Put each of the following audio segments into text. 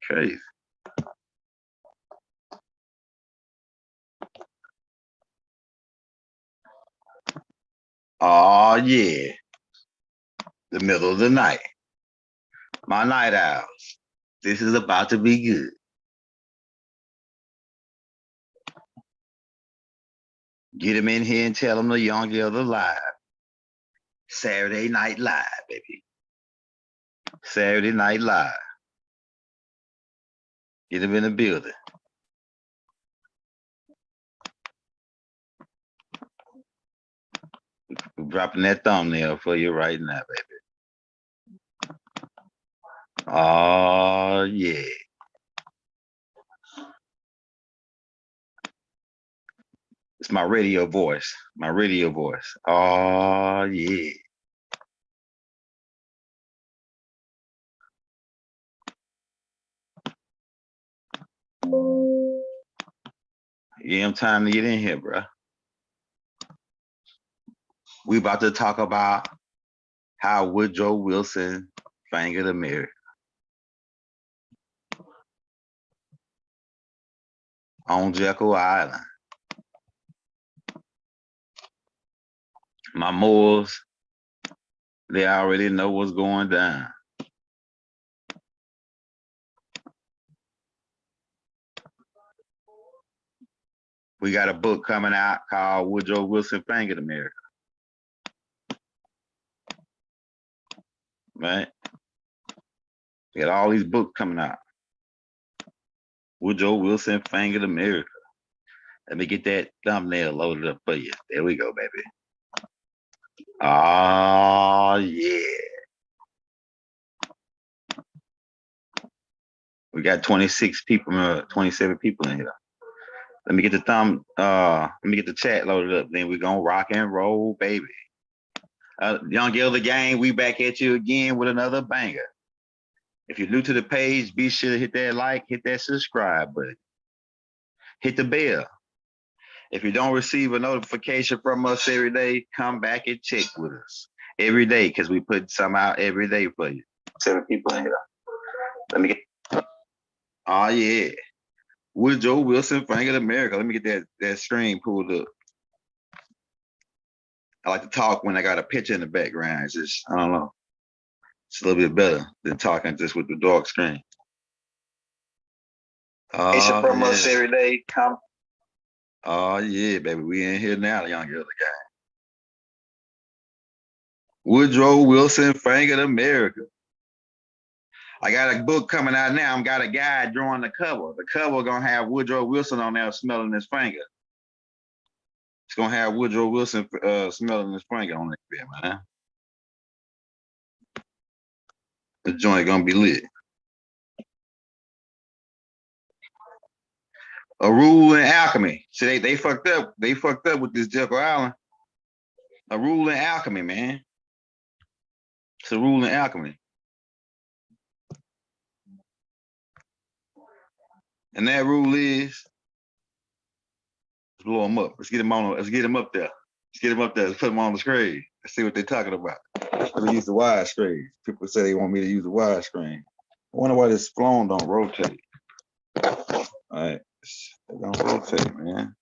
Crazy. Oh yeah. The middle of the night. My night owls. This is about to be good. Get them in here and tell them the Young Girls Alive. Saturday Night Live, baby. Saturday Night Live. Get them in the building. We're dropping that thumbnail for you right now, baby. Oh, yeah. It's my radio voice. My radio voice. Oh, yeah. Yeah, I'm time to get in here, bro. We about to talk about how Woodrow Wilson fingered America. On Jekyll Island. My Moors, they already know what's going down. We got a book coming out called Woodrow Wilson Fingered America. Right? We got all these books coming out. Woodrow Wilson Fingered America. Let me get that thumbnail loaded up for you. There we go, baby. Oh, yeah. We got 26 people, 27 people in here. Let me get the let me get the chat loaded up. Then we're gonna rock and roll, baby. Young Gilda Gang, we back at you again with another banger. If you're new to the page, be sure to hit that like, hit that subscribe button. Hit the bell. If you don't receive a notification from us every day, come back and check with us every day because we put some out every day for you. 7 people in here. Let me get. Oh yeah, Woodrow Wilson Fingered America. Let me get that screen pulled up. I like to talk when I got a picture in the background. It's just, I don't know. It's a little bit better than talking just with the dark screen. From us every day. Come. Oh yeah, baby. We in here now, the Young Girls Gang. Woodrow Wilson Fingered America. I got a book coming out now. I got a guy drawing the cover. The cover gonna have Woodrow Wilson on there smelling his finger. It's gonna have Woodrow Wilson smelling his finger on it, man. The joint gonna be lit. A rule in alchemy. See, they fucked up. They fucked up with this Jekyll Island. A rule in alchemy, man. It's a rule in alchemy. And that rule is, let's blow them up. Let's get them on. Let's get them up there. Let's get them up there. Let's put them on the screen. Let's see what they're talking about. Let me use the wide screen. People say they want me to use the wide screen. I wonder why this phone don't rotate. All right, it don't rotate, man.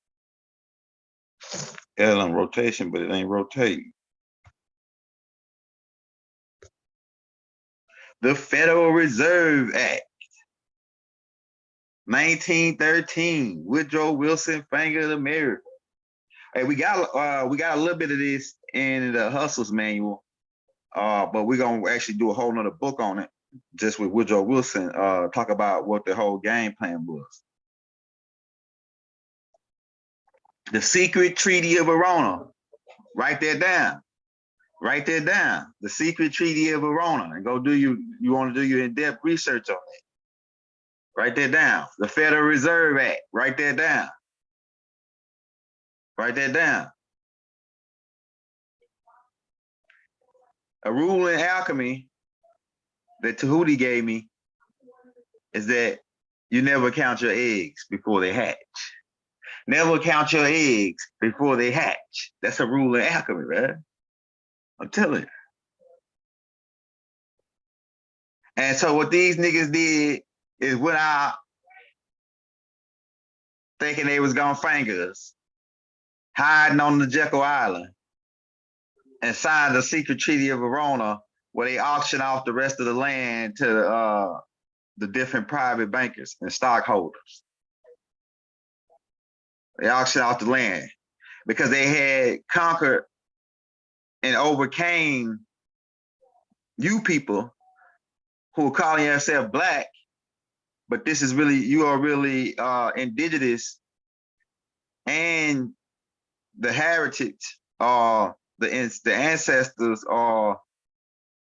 Got it on rotation, but it ain't rotating. The Federal Reserve Act, 1913. Woodrow Wilson Fingered America. Hey, we got a little bit of this in the Hustles Manual, but we're gonna actually do a whole nother book on it, just with Woodrow Wilson. Talk about what the whole game plan was. The Secret Treaty of Verona. Write that down. Write that down. The Secret Treaty of Verona, and go do you want to do your in-depth research on it. Write that down. The Federal Reserve Act. Write that down. Write that down. A rule in alchemy that Tahuti gave me is that you never count your eggs before they hatch. Never count your eggs before they hatch. That's a rule in alchemy, man. I'm telling you. And so what these niggas did, is went out thinking they was gonna finger us, hiding on the Jekyll Island, and signed the secret treaty of Verona, where they auctioned off the rest of the land to the different private bankers and stockholders. They auctioned off the land because they had conquered and overcame you people who are calling yourself black, but this is really, you are really indigenous, and the heritage or the ancestors or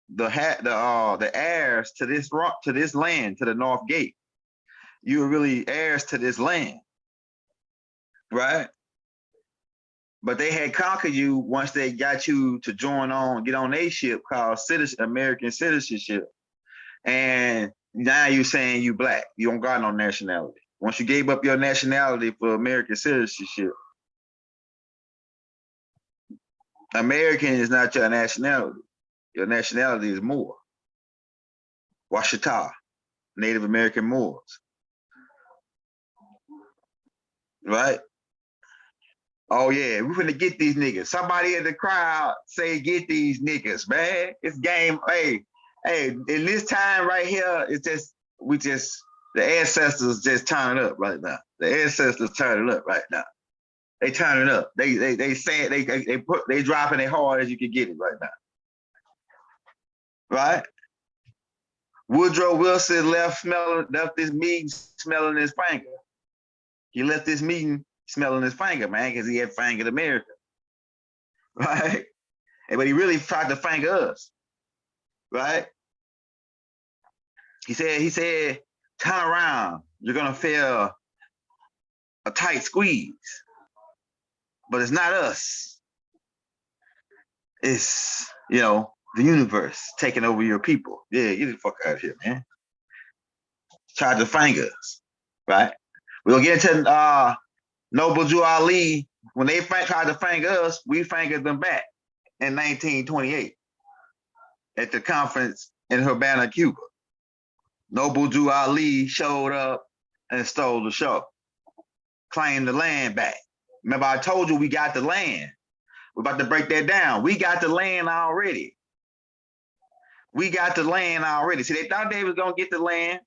the heirs to this land, to the North Gate. You are really heirs to this land, right? But they had conquered you once they got you to get on a ship called American citizenship. And now you're saying you black. You don't got no nationality. Once you gave up your nationality for American citizenship, American is not your nationality. Your nationality is Moor. Washita, Native American Moors. Right? Oh yeah, we're gonna get these niggas. Somebody in the crowd say, "Get these niggas, man." It's game. Hey, in this time right here, it's just the ancestors just turn it up right now. The ancestors turn it up right now. They turn it up. They say it. They dropping it hard as you can get it right now. Right? Woodrow Wilson left this meeting smelling his finger. He left this meeting smelling his finger, man, because he had fingered America, right? But he really tried to finger us, right? He said, turn around, you're gonna feel a tight squeeze, but it's not us. It's, the universe taking over your people. Yeah, get the fuck out of here, man. Tried to finger us, right? We'll get into Noble Drew Ali. When they tried to finger us, we fingered them back in 1928 at the conference in Havana, Cuba. Noble Drew Ali showed up and stole the show, claimed the land back. Remember, I told you we got the land. We're about to break that down. We got the land already. We got the land already. See, they thought they was gonna get the land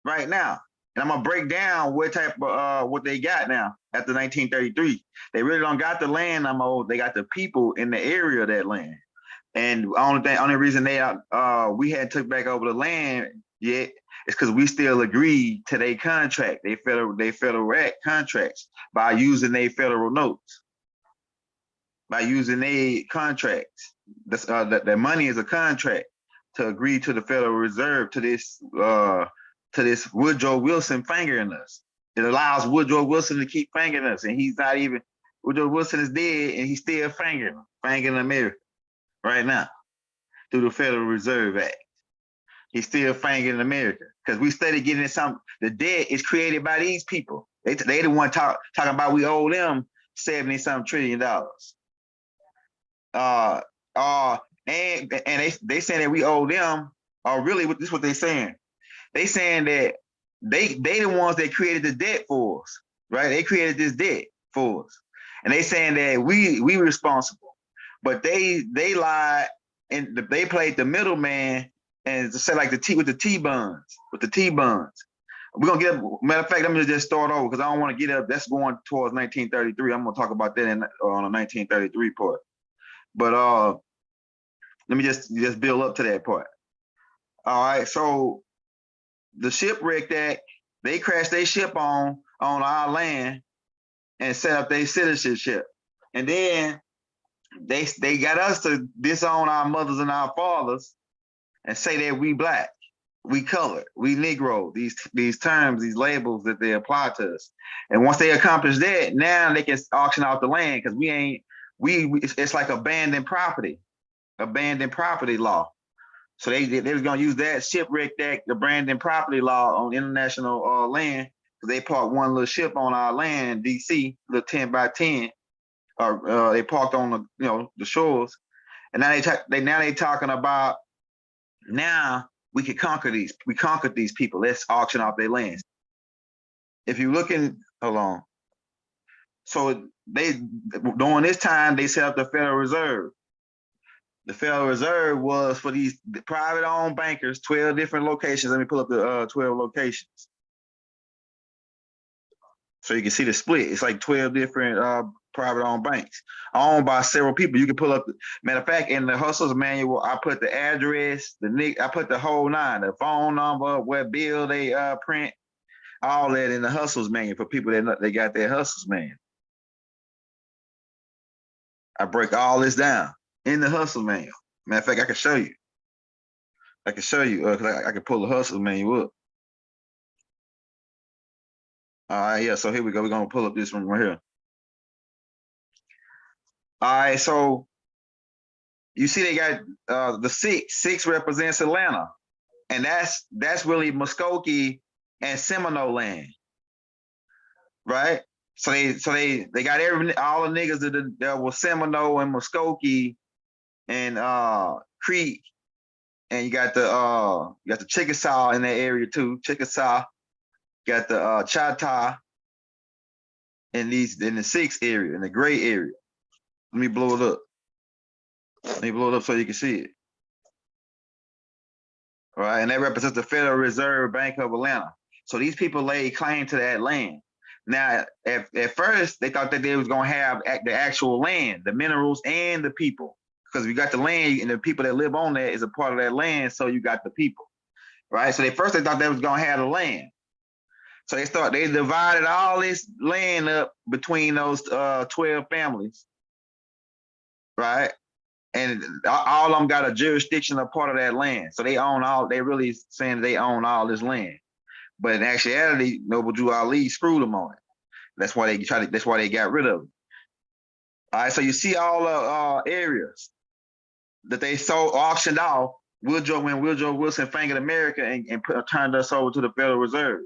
right now. And I'm gonna break down what type of what they got now after 1933. They really don't got the land no more. They got the people in the area of that land. And only reason we hadn't took back over the land yet is because we still agreed to their contract, they federal act contracts, by using their federal notes, by using their contracts. That money is a contract to agree to the Federal Reserve to this Woodrow Wilson fingering us. It allows Woodrow Wilson to keep fingering us, and he's not even, Woodrow Wilson is dead, and he's still fingering America right now through the Federal Reserve Act. He's still fingering America because we started getting the debt is created by these people. They the one talking about we owe them $70-something trillion. And they saying that we owe them, or really this is what they saying. They saying that they the ones that created the debt for us, right? They created this debt for us. And they saying that we responsible. But they lied and they played the middleman and said like with the T-bonds. We're gonna get up. Matter of fact, let me just start over because I don't want to get up. That's going towards 1933. I'm gonna talk about that on the 1933 part. But let me just build up to that part. All right, so the shipwreck that they crashed their ship on our land and set up their citizenship, and then they got us to disown our mothers and our fathers and say that we black, we colored, we Negro, these terms, these labels that they apply to us. And once they accomplish that, now they can auction out the land because it's like abandoned property law. So they was gonna use that shipwreck act, the abandoned property law on international land, because they parked one little ship on our land, DC, little 10 by 10, or they parked on the shores, and now they talking about now we could conquer these. We conquered these people. Let's auction off their lands. If you're looking, hold on. So they during this time they set up the Federal Reserve. The Federal Reserve was for these private-owned bankers, 12 different locations. Let me pull up the 12 locations. So you can see the split. It's like 12 different private-owned banks owned by several people. You can pull up, matter of fact, in the Hustlers Manual, I put the address, I put the whole nine, the phone number, what bill they print, all that in the Hustlers Manual for people that they got their Hustlers Manual. I break all this down in the Hustle Manual. Matter of fact, I can show you. I can show you because I can pull the Hustle Manual up. All right, yeah. So here we go. We're gonna pull up this one right here. All right, so you see they got the six. Six represents Atlanta, and that's really Muskogee and Seminole land, right? So they got all the niggas that were Seminole and Muskogee and Creek, and you got the Chickasaw in that area too. Chickasaw, got the Choctaw in the 6th area, in the gray area. Let me blow it up. Let me blow it up so you can see it. All right, and that represents the Federal Reserve Bank of Atlanta. So these people laid claim to that land. Now, at first, they thought that they was gonna have the actual land, the minerals, and the people, because we got the land and the people that live on that is a part of that land. So you got the people, right? So they thought they was gonna have the land. So they divided all this land up between those 12 families, right? And all of them got a jurisdiction, a part of that land. So they really saying they own all this land. But in actuality, Noble Drew Ali screwed them on it. That's why they got rid of it. All right, so you see all the areas that they auctioned off. When Woodrow Wilson founded America and turned us over to the Federal Reserve.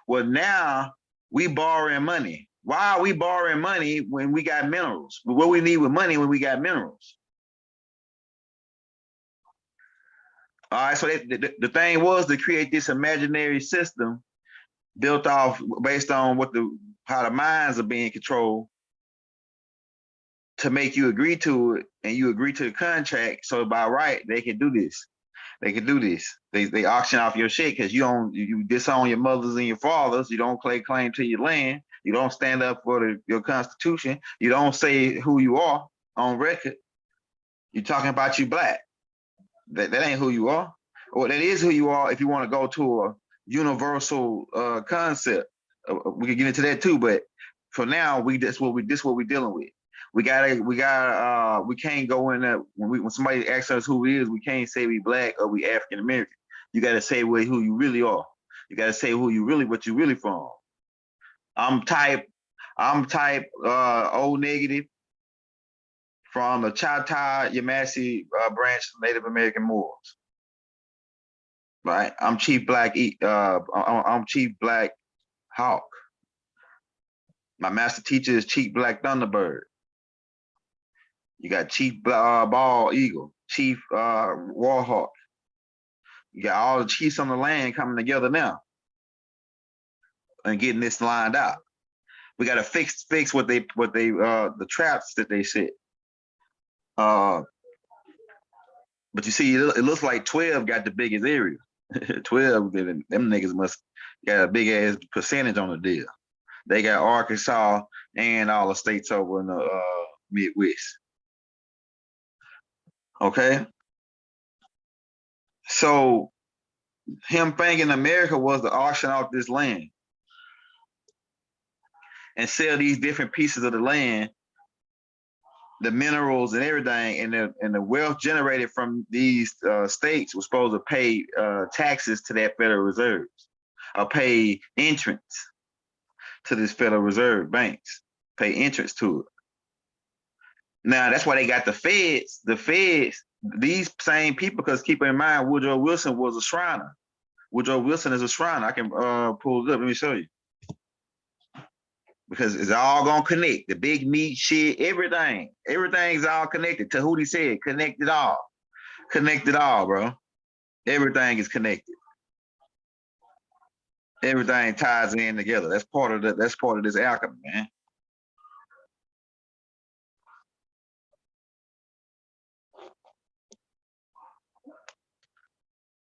Well, now we borrowing money. Why are we borrowing money when we got minerals? What we need with money when we got minerals? All right, so the thing was to create this imaginary system built based on how the minds are being controlled to make you agree to it, and you agree to the contract. So by right, they can do this. They can do this. They auction off your shit because you disown your mothers and your fathers. You don't claim to your land. You don't stand up for your constitution. You don't say who you are on record. You're talking about you black. That ain't who you are. Or that is who you are if you want to go to a universal concept. We can get into that too, but for now, this what we're dealing with. We can't go in there when somebody asks us who we is, we can't say we black or we African American. You got to say who you really are. You got to say what you really from. I'm type O negative from the Choctaw Yamasee branch of Native American Moors. Right, I'm Chief Black. I'm Chief Black Hawk. My master teacher is Chief Black Thunderbird. You got Chief Bald Eagle, Chief Warhawk. You got all the chiefs on the land coming together now and getting this lined out. We got to fix the traps that they set. But you see, it looks like 12 got the biggest area. 12, them niggas must got a big ass percentage on the deal. They got Arkansas and all the states over in the Midwest. Okay. So him thinking America was to auction off this land and sell these different pieces of the land, the minerals and everything, and the wealth generated from these states was supposed to pay taxes to that Federal Reserve, or pay entrance to this Federal Reserve banks, pay entrance to it. Now that's why they got the feds. The feds, these same people, because keep in mind, Woodrow Wilson was a Shriner. Woodrow Wilson is a Shriner. I can pull it up. Let me show you. Because it's all gonna connect. The big meat shit, everything. Everything's all connected. To who he said, connect it all. Connect it all, bro. Everything is connected. Everything ties in together. That's part of that's part of this alchemy, man.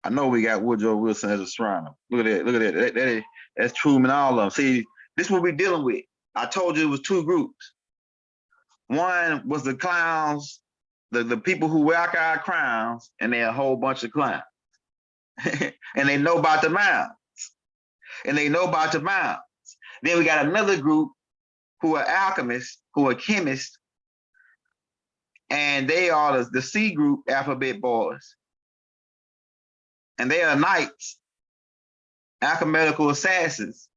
I know we got Woodrow Wilson as a shriner. Look at that. Look at that. That's Truman, all of them. See, this is what we're dealing with. I told you it was two groups. One was the clowns, the people who rock our crowns, and they're a whole bunch of clowns. And they know about the mounds. And they know about the mounds. Then we got another group who are alchemists, who are chemists, and they are the C group alphabet boys. And they are knights, alchemical assassins.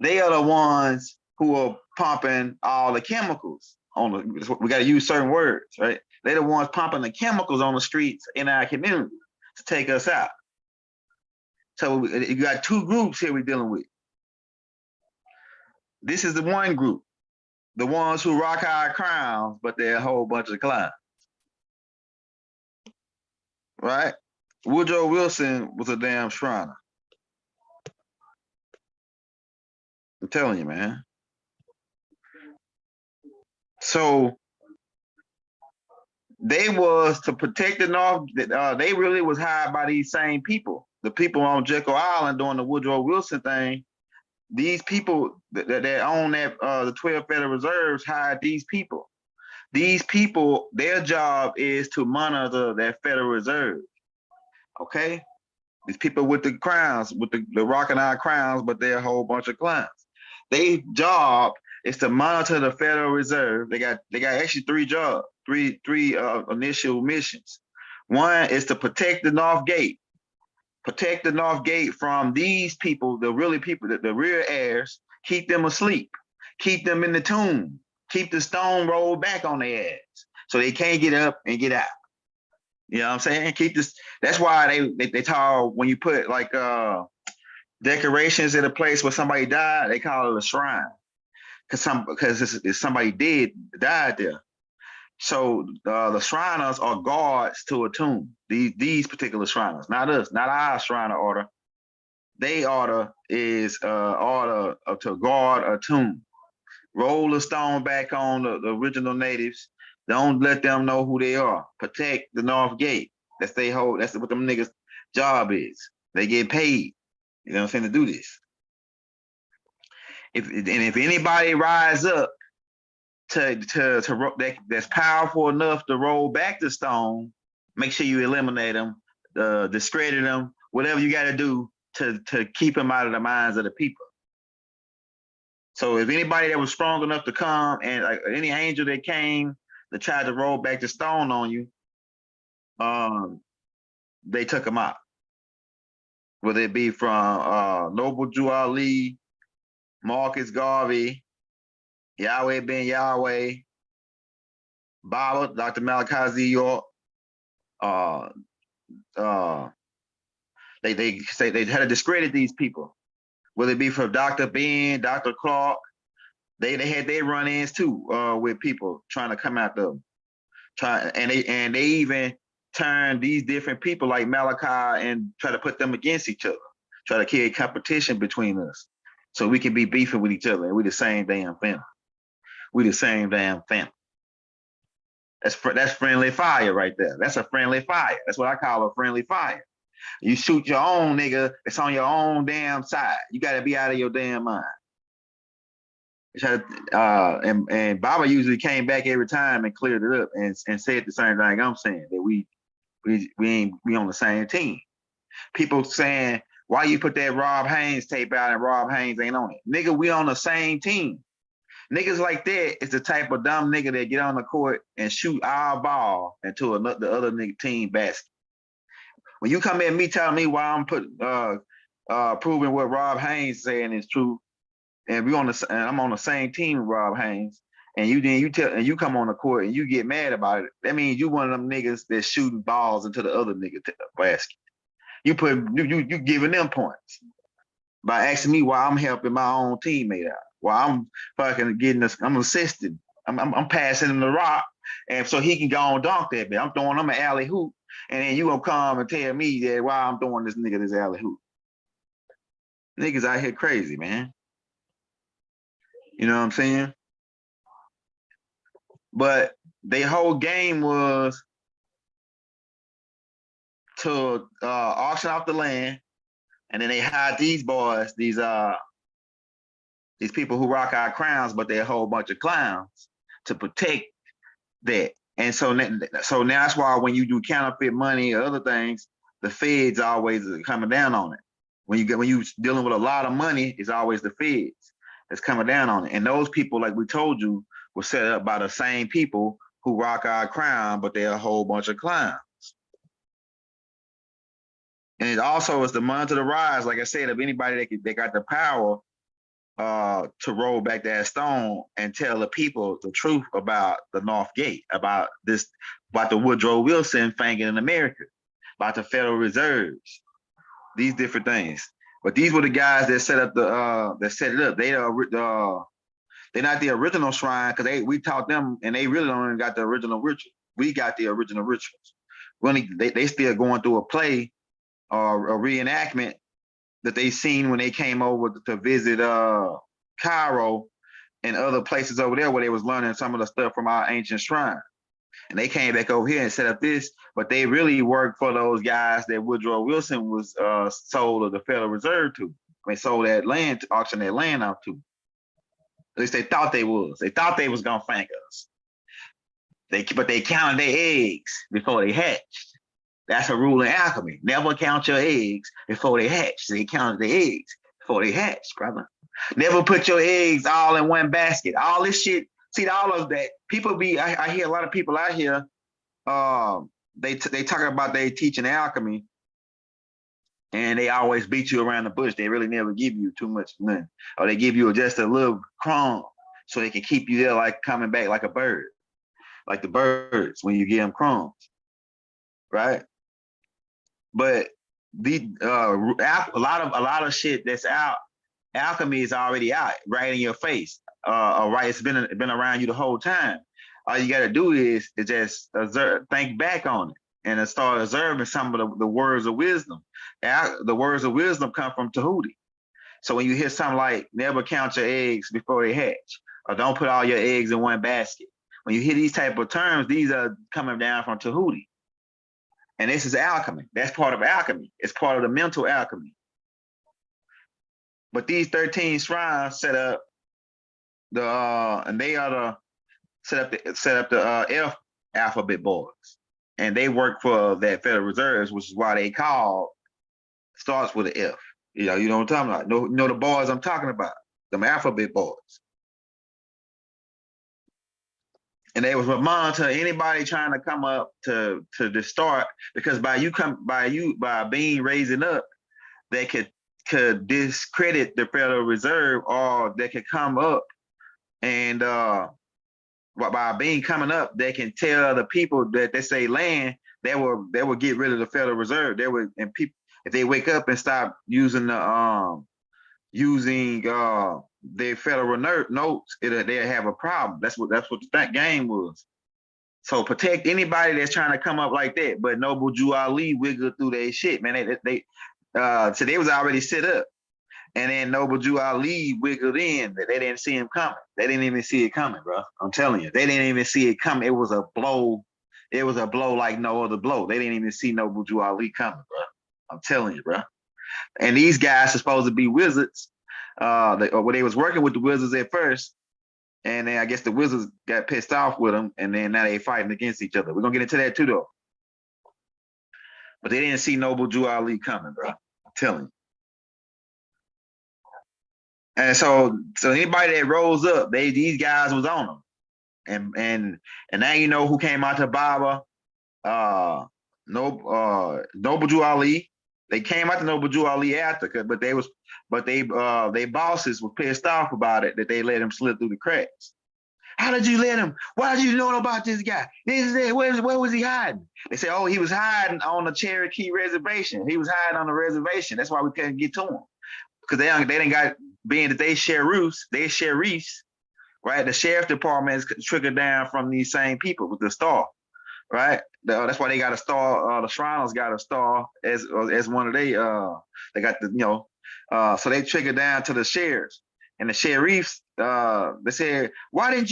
They are the ones who are pumping all the chemicals on the, we got to use certain words, right? They're the ones pumping the chemicals on the streets in our community to take us out. So you got two groups here we're dealing with. This is the one group, the ones who rock our crowns, but they're a whole bunch of clowns, right? Woodrow Wilson was a damn shriner. I'm telling you, man. So they was to protect the North. They really was hired by these same people. The people on Jekyll Island doing the Woodrow Wilson thing. These people that own that the 12 Federal Reserves hired these people. These people, their job is to monitor that Federal Reserve. Okay, these people with the crowns, with the rocking our crowns, but they're a whole bunch of clowns. Their job is to monitor the Federal Reserve. They got actually three jobs, three initial missions. One is to protect the North Gate. Protect the North Gate from these people, the really people, the real heirs, keep them asleep, keep them in the tomb, keep the stone rolled back on their ass so they can't get up and get out. You know what I'm saying? Keep this. That's why they call, when you put like decorations in a place where somebody died, they call it a shrine because somebody died there. So the Shriners are guards to a tomb. These particular Shriners, not us, not our Shriner order. They order is order to guard a tomb. Roll the stone back on the original natives. Don't let them know who they are. Protect the North Gate. That's they hold. That's what them niggas' job is. They get paid. You know what I'm saying, to do this. If anybody rise up that's powerful enough to roll back the stone, make sure you eliminate them, discredit them, whatever you got to do to keep them out of the minds of the people. So if anybody that was strong enough to come, and like any angel that came to try to roll back the stone on you, they took them out. Whether it be from Noble Drew Ali, Marcus Garvey, Yahweh Ben Yahweh, Baba, Dr. Malachi Z. York, they say they had to discredit these people, whether it be from Dr. Ben, Dr. Clark. They had their run-ins too with people trying to come at them. And they even turn these different people like Malachi and try to put them against each other, try to create competition between us so we can be beefing with each other, and we the same damn family. We the same damn family. That's friendly fire right there. That's a friendly fire. That's what I call a friendly fire. You shoot your own nigga, it's on your own damn side. You got to be out of your damn mind. And Baba usually came back every time and cleared it up and said the same thing I'm saying, that we on the same team. People saying, why you put that Rob Haynes tape out and Rob Haynes ain't on it? Nigga, we on the same team. Niggas like that is the type of dumb nigga that get on the court and shoot our ball into the other nigga team basket. When you come at me telling me why I'm proving what Rob Haynes saying is true, and I'm on the same team with Rob Haynes, and you come on the court and you get mad about it, that means you one of them niggas that's shooting balls into the other nigga basket. You giving them points by asking me why I'm helping my own teammate out. While I'm fucking I'm assisting. I'm passing him the rock, and so he can go on dunk that bit. I'm throwing him an alley hoop, And then you gonna come and tell me that why I'm throwing this nigga this alley hoop. Niggas out here crazy, man. You know what I'm saying? But their whole game was to auction off the land, and then they hired these boys, these people who rock our crowns, but they're a whole bunch of clowns to protect that. And so now that's why when you do counterfeit money or other things, the feds always coming down on it. When you dealing with a lot of money, it's always the feds that's coming down on it. And those people, like we told you, were set up by the same people who rock our crown, but they're a whole bunch of clowns. And it also is the money to the rise. Like I said, if anybody that got the power to roll back that stone and tell the people the truth about the North Gate, about the Woodrow Wilson fanging in America, about the Federal Reserves, these different things. But these were the guys that set up that set it up. They're not the original shrine because we taught them, and they really don't even got the original ritual. We got the original rituals. They still going through a play or a reenactment that they seen when they came over to visit Cairo and other places over there where they was learning some of the stuff from our ancient shrine. And they came back over here and set up this, but they really worked for those guys that Woodrow Wilson was sold of the Federal Reserve to. They sold that land, auctioned that land out to. At least they thought they was. They thought they was gonna flank us. But they counted their eggs before they hatched. That's a rule in alchemy. Never count your eggs before they hatch. They counted the eggs before they hatch, brother. Never put your eggs all in one basket. All this shit. See, all of that. People I hear a lot of people out here, they talk about they teaching alchemy, and they always beat you around the bush. They really never give you too much money. Or they give you just a little crumb so they can keep you there like coming back like a bird. Like the birds when you give them crumbs. Right? But a lot of shit that's out, alchemy is already out, right in your face. Right, it's been around you the whole time. All you got to do is just think back on it and start observing some of the words of wisdom. The words of wisdom come from Tahuti. So when you hear something like "never count your eggs before they hatch," or "don't put all your eggs in one basket," when you hear these type of terms, these are coming down from Tahuti. And this is alchemy. That's part of alchemy. It's part of the mental alchemy. But these 13 shrines set up and they are the set up the F alphabet boys, and they work for that Federal Reserves, which is why they starts with an F. You know what I'm talking about. Know the boys I'm talking about, them alphabet boys. And they was monitor anybody trying to come up to the start, because by being raising up, they could discredit the Federal Reserve, or they could come up and by being coming up, they can tell the people that they say land, they will get rid of the Federal Reserve. And people, if they wake up and stop using their federal notes, they'll have a problem. That's what that game was. So protect anybody that's trying to come up like that. But Noble Jew Ali wiggled through their shit, man. So they was already set up. And then Noble Jew Ali wiggled in. They didn't see him coming. They didn't even see it coming, bro. I'm telling you. They didn't even see it coming. It was a blow. It was a blow like no other blow. They didn't even see Noble Jew Ali coming, bro. I'm telling you, bro. And these guys are supposed to be wizards. They was working with the wizards at first. And then I guess the wizards got pissed off with them. And then now they fighting against each other. We're going to get into that too, though. But they didn't see Noble Jew Ali coming, bro. I'm telling you. And so anybody that rose up, these guys was on them, and now you know who came out to Baba, Noble Jew Ali. They came out to Noble Jew Ali after, but they bosses were pissed off about it, that they let him slip through the cracks. How did you let him? Why did you know about this guy? Where was he hiding? They said, oh, he was hiding on the Cherokee reservation. He was hiding on the reservation. That's why we couldn't get to him, because they didn't got. Being that they sheriffs, right? The sheriff department is trickled down from these same people with the star, right? That's why they got a star. The Shriners got a star as one of they got the so they triggered down to the sheriffs and the sheriffs. They said, why didn't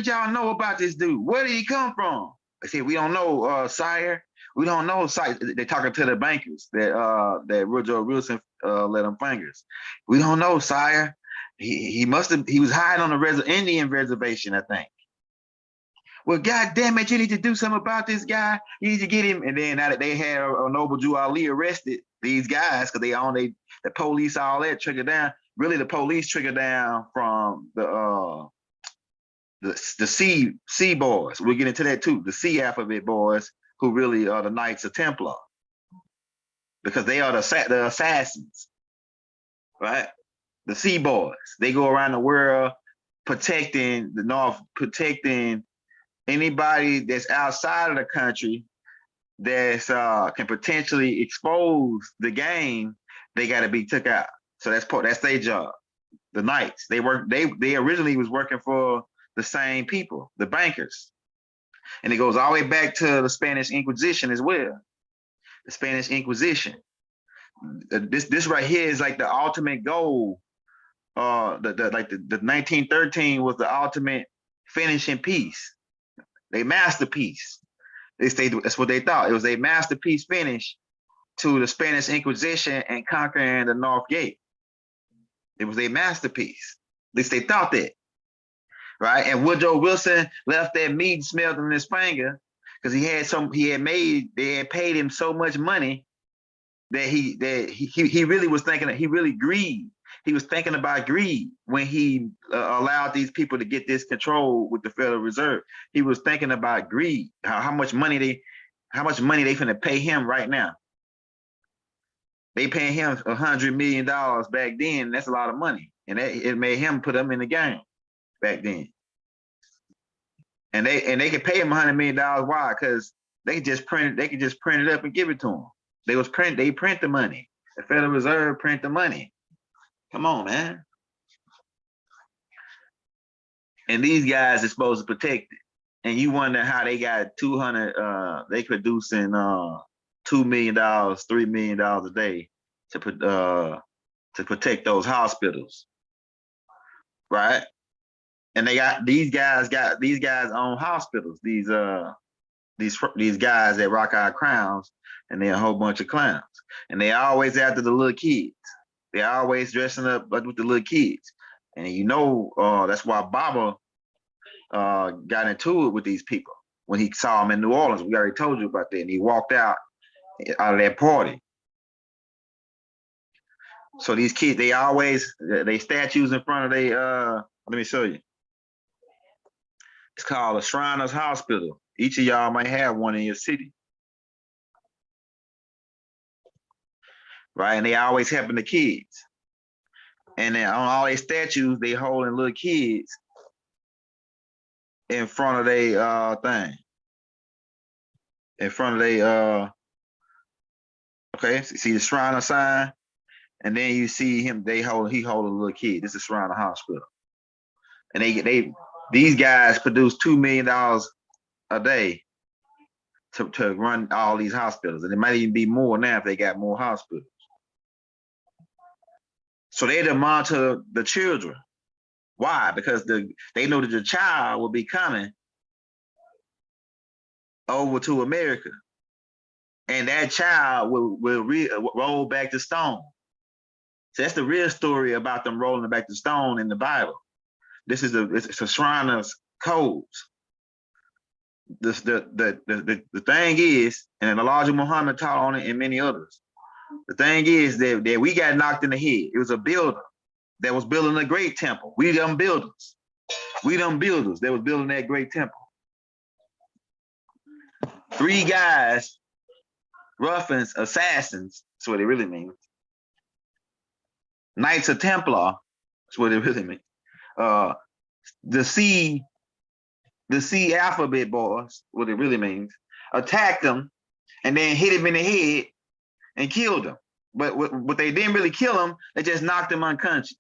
y'all know about this dude? Where did he come from? They said, we don't know, sire. We don't know, sire. They're talking to the bankers that Woodrow Wilson let them fingers. We don't know, sire. He was hiding on a Indian reservation, I think. Well, God damn it, you need to do something about this guy. You need to get him. And then now that they had Noble Jew Ali arrested, these guys, because the police, all that triggered down. Really, the police triggered down from the C boys. We'll get into that too. The C alphabet boys, who really are the Knights of Templar, because they are the assassins, right? The C boys. They go around the world protecting the North, protecting anybody that's outside of the country that's can potentially expose the game. They got to be took out. So that's their job. The Knights. They originally was working for the same people, the bankers, and it goes all the way back to the Spanish Inquisition as well. The Spanish Inquisition. This right here is like the ultimate goal. The 1913 was the ultimate finishing piece. They masterpiece. That's what they thought. It was a masterpiece finish to the Spanish Inquisition and conquering the North Gate. It was a masterpiece. At least they thought that, right? And Woodrow Wilson left that meat smelled in his finger because they had paid him so much money that he really was thinking that he really greed. He was thinking about greed when he allowed these people to get this control with the Federal Reserve. He was thinking about greed, how much money they finna pay him right now. They paying him $100 million back then. That's a lot of money, and it made him put them in the game back then. And they could pay him $100 million. Why? Because they could just print it up and give it to him. They print the money. The Federal Reserve print the money. Come on, man. And these guys are supposed to protect it. And you wonder how they got 200, they producing $2 million, $3 million a day to protect those hospitals. Right? And these guys own hospitals, these guys that rock our crowns, and they're a whole bunch of clowns. And they always after the little kids. They're always dressing up with the little kids. And that's why Baba got into it with these people when he saw them in New Orleans. We already told you about that. And he walked out of that party. So these kids, they statues in front of let me show you. It's called a Shriners Hospital. Each of y'all might have one in your city. Right? And they always helping the kids. And then on all their statues, they holding little kids in front of their thing. In front of their okay, see the Shriner sign? And then you see him, he holding a little kid. This is Shriner Hospital. And these guys produce $2 million a day to run all these hospitals. And it might even be more now if they got more hospitals. So they monitor the children. Why? Because they know that the child will be coming over to America. And that child will roll back to stone. So that's the real story about them rolling back to stone in the Bible. It's a Shriner's codes. The thing is, and Elijah Muhammad taught on it and many others. The thing is that we got knocked in the head. It was a builder that was building a great temple. We them builders. We them builders that was building that great temple. 3 guys, ruffians, assassins, that's what it really means. Knights of Templar, that's what it really means. The C alphabet boys, what it really means, attacked them and then hit him in the head and killed him. But what they didn't really kill him, they just knocked him unconscious.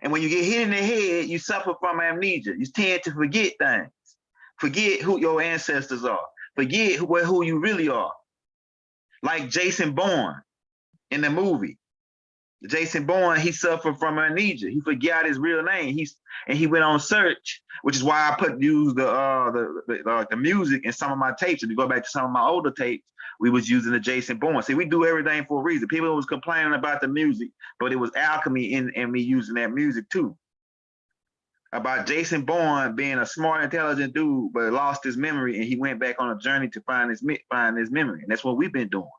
And when you get hit in the head, you suffer from amnesia. You tend to forget things, forget who your ancestors are, forget who you really are. Like Jason Bourne in the movie. Jason Bourne, he suffered from amnesia. He forgot his real name. He went on search, which is why I use the music in some of my tapes. If you go back to some of my older tapes, we was using the Jason Bourne. See, we do everything for a reason. People was complaining about the music, but it was alchemy in me using that music too. About Jason Bourne being a smart, intelligent dude, but lost his memory, and he went back on a journey to find his memory, and that's what we've been doing.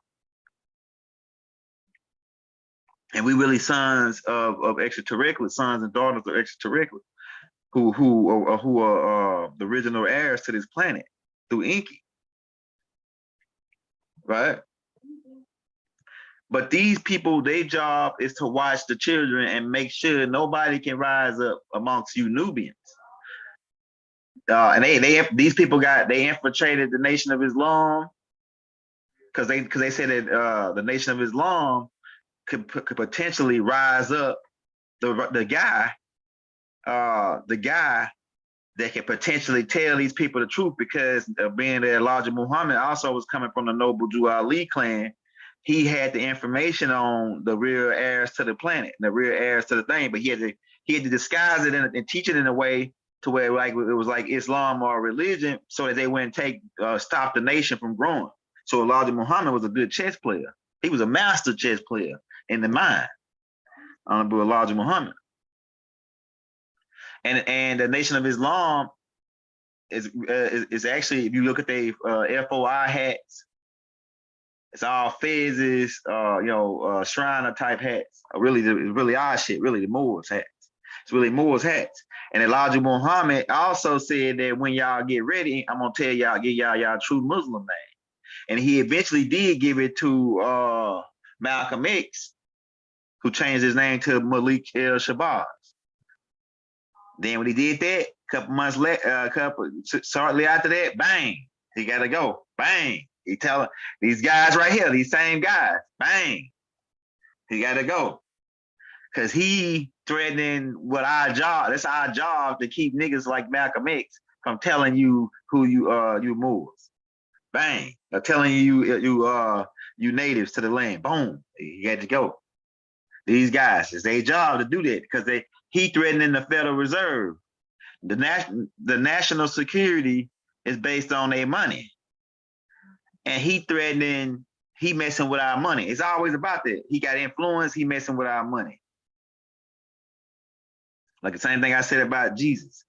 And we really sons of extraterrestrials, sons and daughters of extraterrestrials, who are the original heirs to this planet through Inky, right? But these people, their job is to watch the children and make sure nobody can rise up amongst you Nubians. And these people they infiltrated the Nation of Islam because they said that the Nation of Islam could potentially rise up the guy that can potentially tell these people the truth, because being that Elijah Muhammad also was coming from the Noble Jew Ali clan, he had the information on the real heirs to the planet, the real heirs to the thing, but he had to disguise it and teach it in a way to where like it was like Islam or religion, so that they wouldn't stop the nation from growing. So Elijah Muhammad was a good chess player. He was a master chess player in the mind. Honorable Elijah Muhammad. And the Nation of Islam is actually, if you look at the FOI hats, it's all fezzes, Shriner type hats. Really odd shit. Really the Moors hats. It's really Moors hats. And Elijah Muhammad also said that when y'all get ready, I'm gonna tell y'all, give y'all true Muslim name. And he eventually did give it to Malcolm X, who changed his name to Malik El Shabazz. Then when he did that, a couple months later, shortly after that, bang, he got to go. Bang. He telling these guys right here, these same guys, bang, he got to go. Because he threatening what our job, that's our job, to keep niggas like Malcolm X from telling you who you Moors. Bang. They're telling you natives to the land. Boom. He had to go. These guys, it's their job to do that, because he threatening the Federal Reserve. The national security is based on their money. And he messing with our money. It's always about that. He got influence, he messing with our money. Like the same thing I said about Jesus.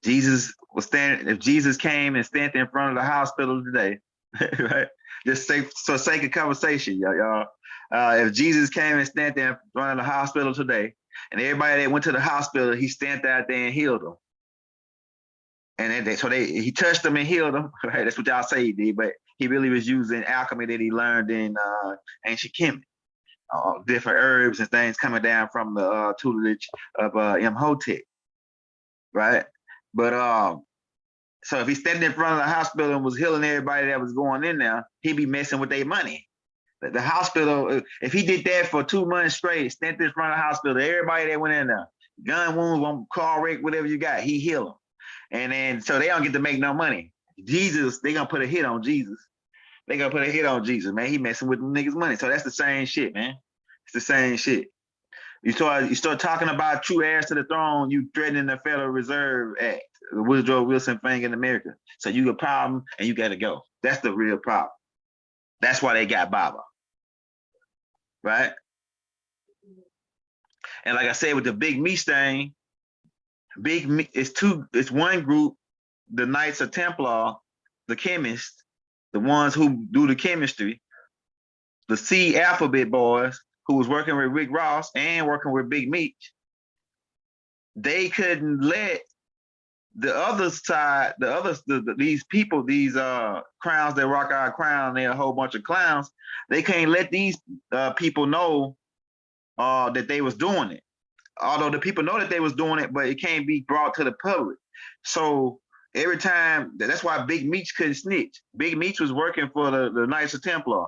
Jesus was standing, if Jesus came and standing in front of the hospital today, right? Just for sake of conversation, y'all. If Jesus came and stand there in front of the hospital today, and everybody that went to the hospital, he stand out there and healed them. And he touched them and healed them. Right? That's what y'all say he did, but he really was using alchemy that he learned in ancient Kemet. Different herbs and things coming down from the tutelage of Imhotep, right? But so if he standing in front of the hospital and was healing everybody that was going in there, he'd be messing with their money. The hospital, if he did that for 2 months straight, standing in front of the hospital, everybody that went in there, gun wounds, car wreck, whatever you got, he heal them. And then, so they don't get to make no money. Jesus, they gonna put a hit on Jesus. They gonna put a hit on Jesus, man. He messing with them niggas' money. So that's the same shit, man. It's the same shit. You start talking about true heirs to the throne, you threatening the Federal Reserve Act, the Woodrow Wilson thing in America. So you got a problem and you gotta go. That's the real problem. That's why they got Baba. Right? And like I said, with the Big Meech thing, it's one group, the Knights of Templar, the chemists, the ones who do the chemistry, the C Alphabet boys who was working with Rick Ross and working with Big Meech. They couldn't let the other side, these people, these crowns that rock our crown, they're a whole bunch of clowns. They can't let these people know that they was doing it. Although the people know that they was doing it, but it can't be brought to the public. So every time, that's why Big Meech couldn't snitch. Big Meech was working for the Knights of Templar,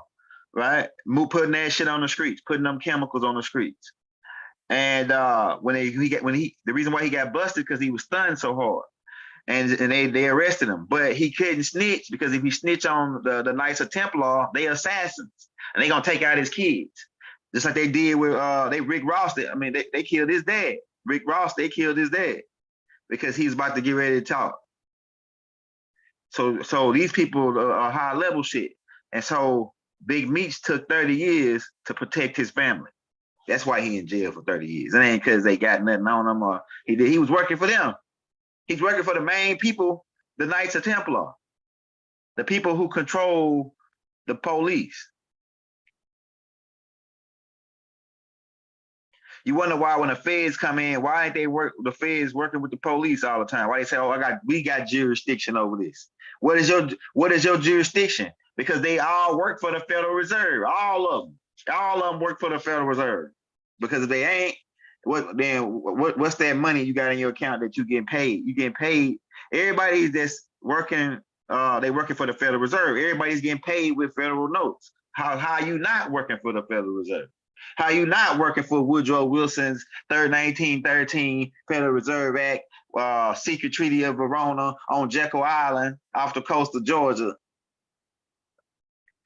right? Putting that shit on the streets, putting them chemicals on the streets. And the reason why he got busted because he was stunned so hard. and they arrested him, but he couldn't snitch because if he snitch on the Knights of Templar, they assassins, and they gonna take out his kids, just like they did with they Rick Ross. I mean, they killed his dad. Rick Ross, they killed his dad because he's about to get ready to talk. So these people are high level shit, and so Big Meech took 30 years to protect his family. That's why he in jail for 30 years. It ain't because they got nothing on him or he was working for them. He's working for the main people, the Knights of Templar, the people who control the police. You wonder why when the feds come in, why ain't the feds working with the police all the time? Why they say, oh, we got jurisdiction over this. What is your jurisdiction? Because they all work for the Federal Reserve. All of them work for the Federal Reserve. Because if they ain't, what's that money you got in your account that you getting paid? You getting paid. Everybody that's working, they working for the Federal Reserve. Everybody's getting paid with federal notes. How are you not working for the Federal Reserve? How you not working for Woodrow Wilson's 1913 Federal Reserve Act, secret treaty of Verona on Jekyll Island off the coast of Georgia,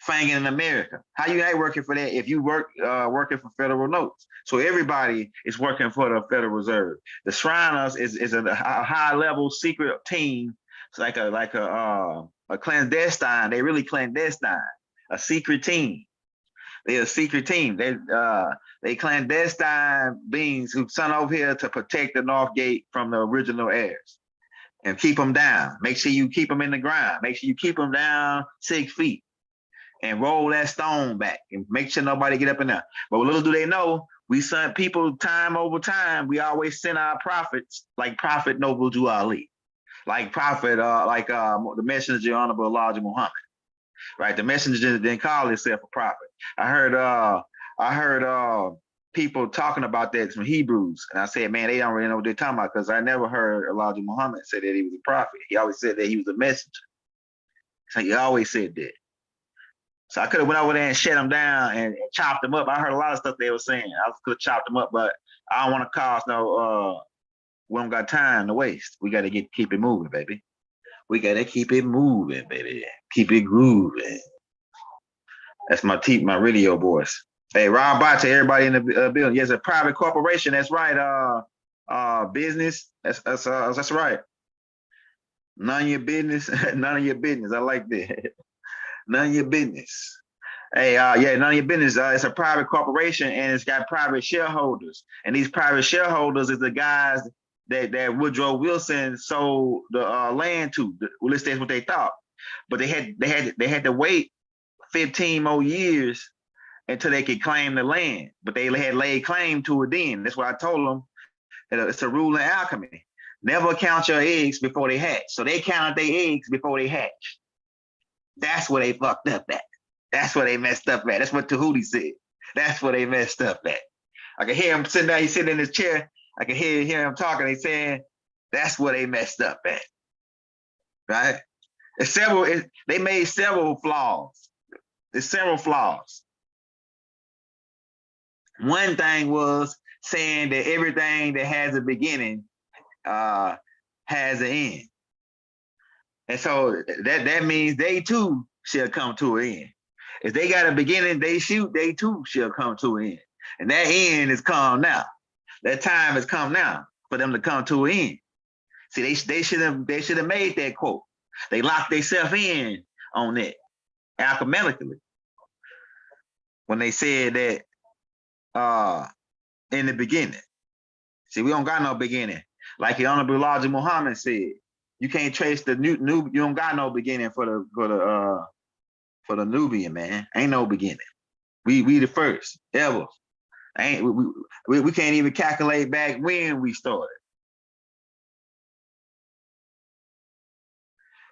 fanging in America? How you ain't working for that if you working for federal notes? So everybody is working for the Federal Reserve. The Shriners is a high level secret team. It's like a clandestine. They really clandestine, a secret team. They're a secret team. They clandestine beings who sent over here to protect the North Gate from the original heirs and keep them down. Make sure you keep them in the ground. Make sure you keep them down 6 feet and roll that stone back and make sure nobody get up in there. But little do they know, we sent people time over time. We always send our prophets like Prophet Noble Jew Ali, like Prophet, the Messenger Honorable Elijah Muhammad. Right, the messenger didn't call himself a prophet. I heard people talking about that from Hebrews, and I said, man, they don't really know what they're talking about because I never heard Elijah Muhammad say that he was a prophet. He always said that he was a messenger. So he always said that. So I could have went over there and shut them down and chopped them up. I heard a lot of stuff they were saying. I could have chopped them up, but I don't want to cause no. We don't got time to waste. We got to keep it moving, baby. We gotta keep it moving, baby. Keep it grooving. That's my radio voice. Hey, Rob Bot to everybody in the building. Yes, a private corporation. That's right. Business. That's right. None of your business. None of your business. I like that. None of your business. Hey, yeah, none of your business. It's a private corporation and it's got private shareholders. And these private shareholders is the guys that Woodrow Wilson sold the land to. Well, at least that's what they thought. But they had to wait 15 more years until they could claim the land. But they had laid claim to it then. That's why I told them it's a rule in alchemy. Never count your eggs before they hatch. So they counted their eggs before they hatched. That's where they fucked up at. That's where they messed up at. That's what Tahuti said. That's where they messed up at. I can hear him sitting there. He's sitting in his chair. I can hear him talking. They saying that's where they messed up at, right? They made several flaws. There's several flaws. One thing was saying that everything that has a beginning has an end, and so that means they too shall come to an end. If they got a beginning, they too shall come to an end, and that end is come now. That time has come now for them to come to an end. See, they should have made that quote. They locked themselves in on that alchemically when they said that in the beginning. See, we don't got no beginning. Like the Honorable Elijah Muhammad said, you can't trace the new. You don't got no beginning for the Nubian, man. Ain't no beginning. We the first ever. We can't even calculate back when we started.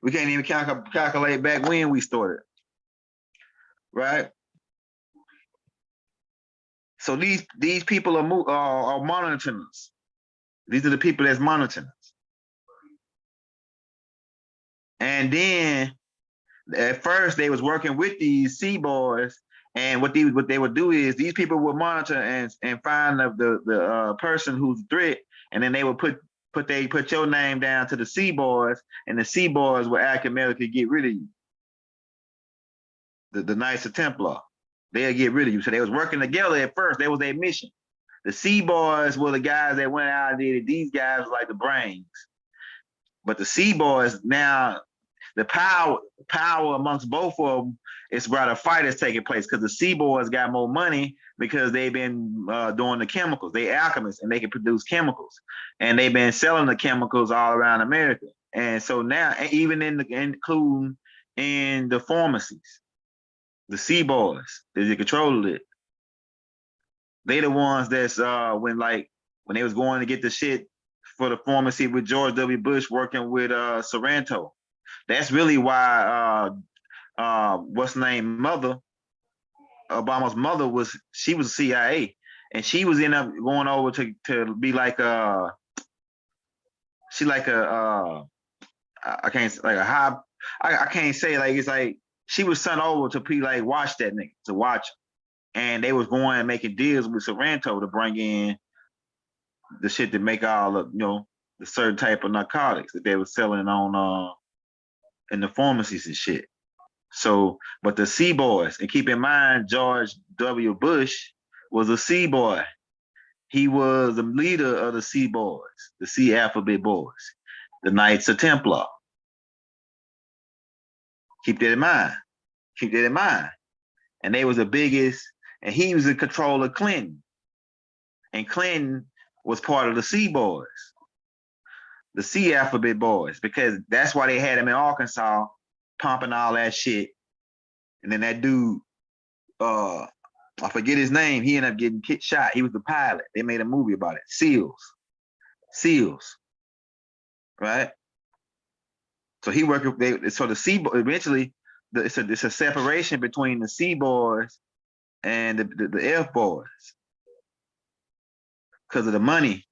We can't even calculate back when we started, right? So these people are monitoring us. These are the people that's monitoring us. And then at first they was working with these sea boys. And what they would do is these people would monitor and find the person who's a threat, and then they would put put your name down to the C boys, and the C boys will America get rid of you. The Knights of Templar, they'll get rid of you. So they was working together at first. That was their mission. The C boys were the guys that went out and did it. These guys were like the brains. But the C boys now, the power amongst both of them is where the fight is taking place, because the C boys got more money because they've been doing the chemicals. They alchemists and they can produce chemicals, and they've been selling the chemicals all around America. And so now, even including in the pharmacies, the C boys, they control it. They the ones that's when they was going to get the shit for the pharmacy with George W. Bush working with Sorrento. That's really why what's the name, Obama's mother was CIA, and she was end up going over to be like I can't say, like, it's like she was sent over to be like, watch that nigga, to watch him. And they was going and making deals with Sorrento to bring in the shit to make all of, the certain type of narcotics that they were selling on in the pharmacies and shit. So, but the C boys, and keep in mind, George W. Bush was a C boy. He was the leader of the C boys, the C alphabet boys, the Knights of Templar. Keep that in mind. Keep that in mind. And they was the biggest, and he was in control of Clinton. And Clinton was part of the C boys, the C alphabet boys, because that's why they had him in Arkansas pumping all that shit. And then that dude, I forget his name, he ended up getting shot. He was the pilot. They made a movie about it. SEALs. Right? So he worked with, so the C, eventually, it's a separation between the C boys and the F boys because of the money.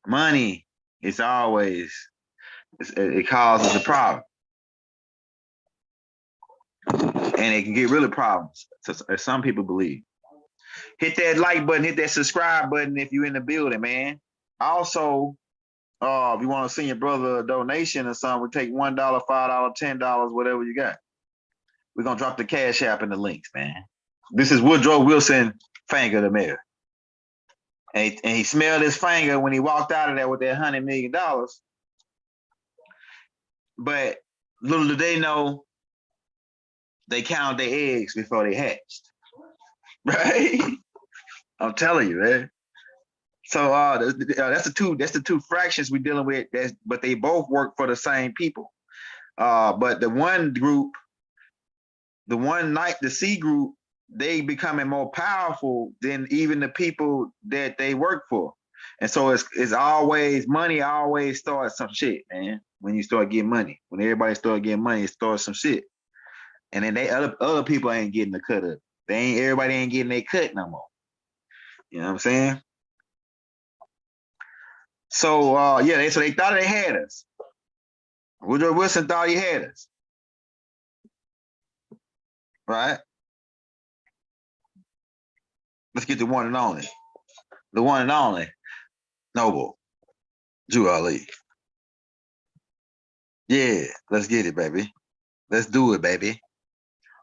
Money is always, it causes a problem. And it can get really problems, as some people believe. Hit that like button, hit that subscribe button if you're in the building, man. Also, if you want to send your brother a donation or something, we take $1, $5, $10, whatever you got. We're going to drop the Cash App in the links, man. This is Woodrow Wilson, Finger the Mayor. And he smelled his finger when he walked out of there with that $100 million. But little do they know, they count their eggs before they hatched. Right? I'm telling you, man. So that's the two fractions we're dealing with, but they both work for the same people. But the one group, the C group, they becoming more powerful than even the people that they work for. And so it's always, money always starts some shit, man. When you start getting money, when everybody start getting money, it starts some shit. And then other people ain't getting the cut of. Everybody ain't getting their cut no more. You know what I'm saying? So so they thought they had us. Woodrow Wilson thought he had us. Right? Let's get the one and only. The one and only Noble Drew Ali. Yeah, let's get it, baby. Let's do it, baby.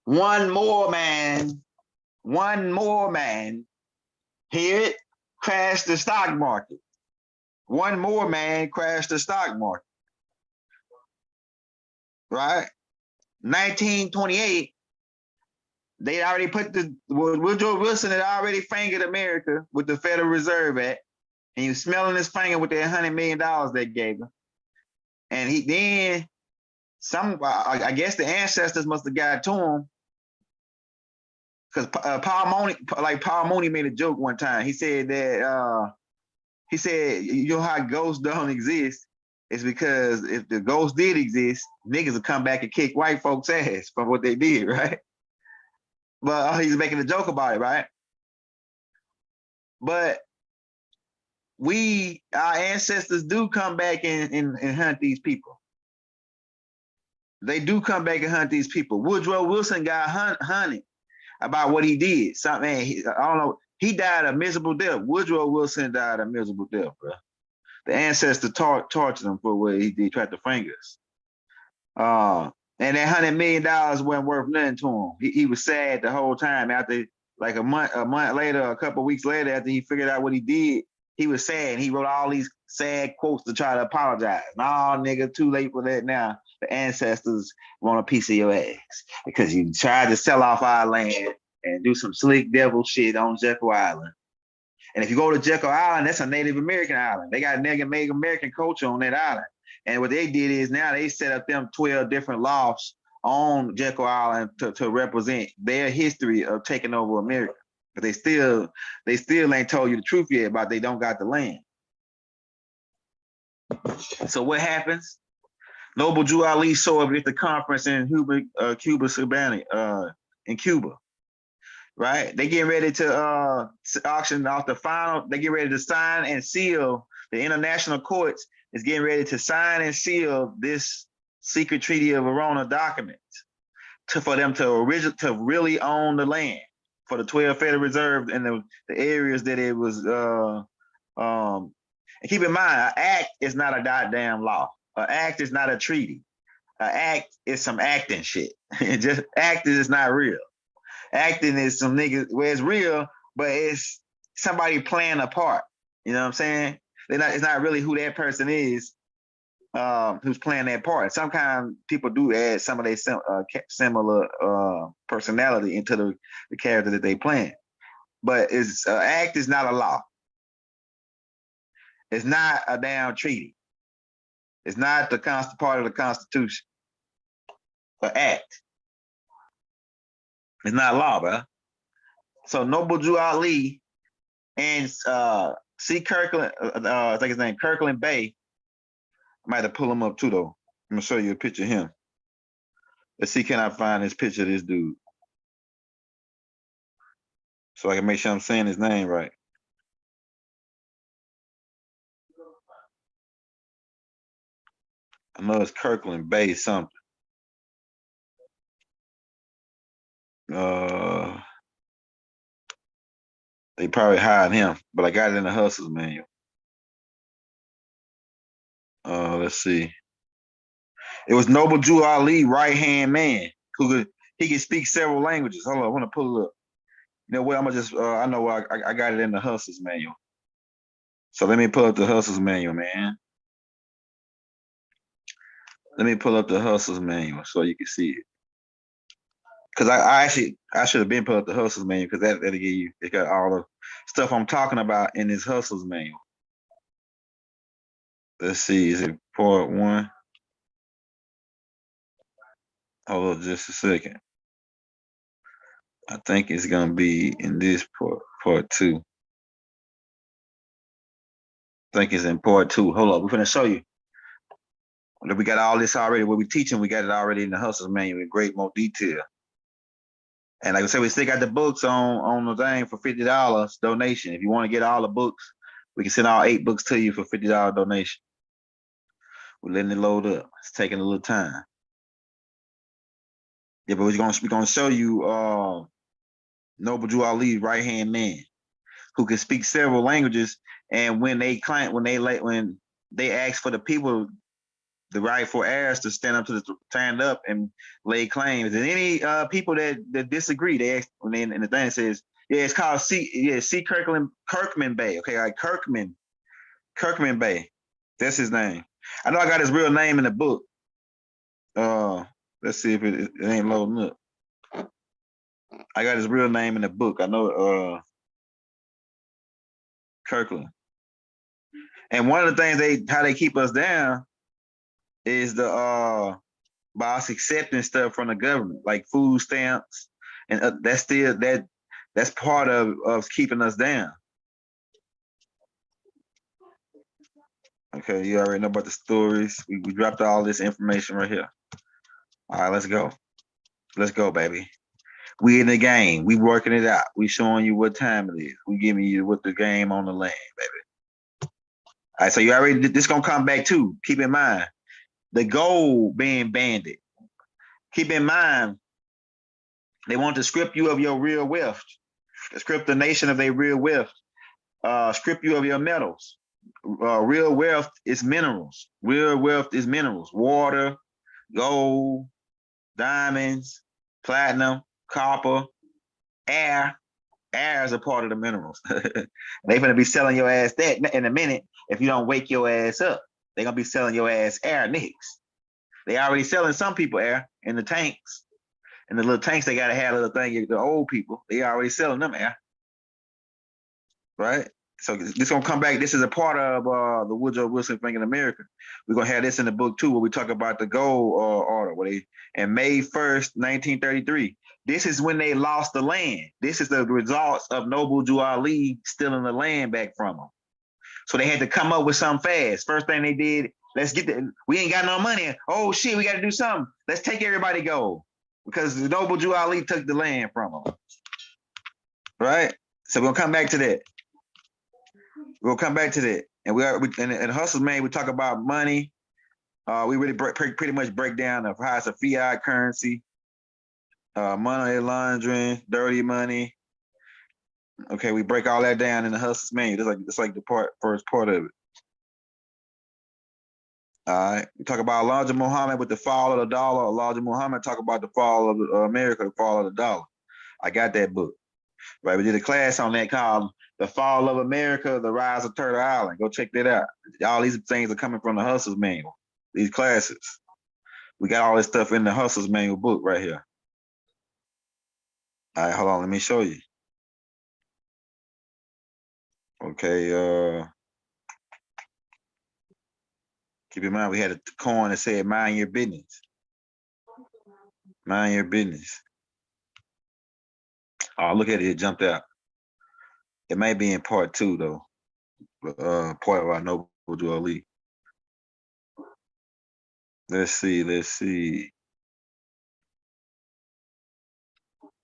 One more man. Hear it? Crash the stock market. One more man crashed the stock market. Right? 1928, they already put Woodrow Wilson had already fingered America with the Federal Reserve Act, and he was smelling his finger with that $100 million they gave him. And I guess the ancestors must have got to him, because Paul Mooney made a joke one time. He said that you know how ghosts don't exist? It's because if the ghosts did exist, niggas would come back and kick white folks' ass for what they did, right? But he's making a joke about it, right? But our ancestors do come back and hunt these people. They do come back and hunt these people. Woodrow Wilson got hunted about what he did. I don't know. He died a miserable death. Woodrow Wilson died a miserable death, bro. The ancestor tortured him for what he did, tried to finger us. And that $100 million wasn't worth nothing to him. He was sad the whole time. After like a month later, a couple of weeks later, after he figured out what he did, he was sad. And he wrote all these sad quotes to try to apologize. Nah, nigga, too late for that now. The ancestors want a piece of your ass because you tried to sell off our land and do some slick devil shit on Jekyll Island. And if you go to Jekyll Island, that's a Native American island. They got Native American culture on that island. And what they did is now they set up them 12 different lofts on Jekyll Island to represent their history of taking over America. But they still ain't told you the truth yet about they don't got the land. So what happens? Noble Drew Ali showed up at the conference in Cuba. Right? They getting ready to auction off the final. They get ready to sign and seal. The international courts is getting ready to sign and seal this secret treaty of Verona document for them to really own the land for the 12 Federal Reserve and the areas that it was. And keep in mind, an act is not a goddamn law. An act is not a treaty. An act is some acting shit. Just acting is not real. Acting is some niggas where it's real, but it's somebody playing a part. You know what I'm saying? It's not really who that person is who's playing that part. Sometimes people do add some of their similar personality into the character that they playing. But act is not a law. It's not a damn treaty. It's not the part of the Constitution. An act. It's not law, bro. So Noble Drew Ali and C. Kirkland, I think his name, Kirkland Bay. I might have pulled him up too, though. I'm gonna show you a picture of him. Let's see, can I find this picture of this dude? So I can make sure I'm saying his name right. I know it's Kirkland Bay something. They probably hired him, but I got it in the Hustler's manual. Let's see. It was Noble Drew Ali, right-hand man, he could speak several languages. Hold on, I want to pull it up. You know what? I'm gonna just I know I got it in the Hustler's manual. So let me pull up the Hustler's manual, man. Let me pull up the Hustler's manual so you can see it. Because I should have been put up the Hustler's manual because that'll give you, it got all the stuff I'm talking about in this Hustler's manual. Let's see, is it part 1? Hold on just a second. I think it's gonna be in this part 2. I think it's in part 2. Hold on, we're gonna show you. We got all this already. What we're teaching, we got it already in the Hustler's manual in great more detail. And like I said, we still got the books on the thing for $50 donation. If you want to get all the books, we can send all 8 books to you for $50 donation. We're letting it load up. It's taking a little time. Yeah, but we're gonna show you Noble Drew Ali, right-hand man, who can speak several languages. And when they ask for the people, the rightful heirs, to stand up and lay claim. Is there any people that disagree? They ask and the thing says, yeah, it's called C. Kirkman Bay. Okay, like Kirkman Bay. That's his name. I know I got his real name in the book. Let's see if it ain't loading up. I got his real name in the book. I know Kirkland. And one of the things how they keep us down is by us accepting stuff from the government, like food stamps, and that's part of keeping us down. Okay, you already know about the stories. We dropped all this information right here. All right, let's go. Let's go, baby. We in the game. We working it out. We showing you what time it is. We giving you what the game on the land, baby. All right, so you already, this gonna come back too. Keep in mind, the gold being banded. Keep in mind, they want to strip you of your real wealth, strip the nation of their real wealth, strip you of your metals. Real wealth is minerals. Real wealth is minerals. Water, gold, diamonds, platinum, copper, air. Air is a part of the minerals. They gonna be selling your ass that in a minute if you don't wake your ass up. They're gonna be selling your ass air next. They already selling some people air in the tanks. In the little tanks, they gotta have a little thing. The old people, they already selling them air, right? So this gonna come back. This is a part of the Woodrow Wilson thing in America. We're gonna have this in the book too, where we talk about the gold order. Where they and May 1st, 1933. This is when they lost the land. This is the results of Noble Drew Ali stealing the land back from them. So they had to come up with something fast. First thing they did, let's get the. We ain't got no money. Oh shit, we got to do something. Let's take everybody gold because Noble Drew Ali took the land from them. Right. So we're gonna come back to that. We'll come back to that. And in Hustles, man, we talk about money. We really pretty much break down of how it's a fiat currency, money laundering, dirty money. Okay, we break all that down in the Hustles manual. It's like the first part of it. All right. We talk about Elijah Muhammad with the fall of the dollar. Elijah Muhammad talk about the fall of America, the fall of the dollar. I got that book. Right, we did a class on that called "The Fall of America: The Rise of Turtle Island." Go check that out. All these things are coming from the Hustles manual. These classes, we got all this stuff in the Hustles manual book right here. All right, hold on, let me show you. Okay, keep in mind we had a coin that said "Mind your business." Mind your business. Oh, look at it, it jumped out. It might be in part 2 though. Part where I know Woodrow Ali. Let's see.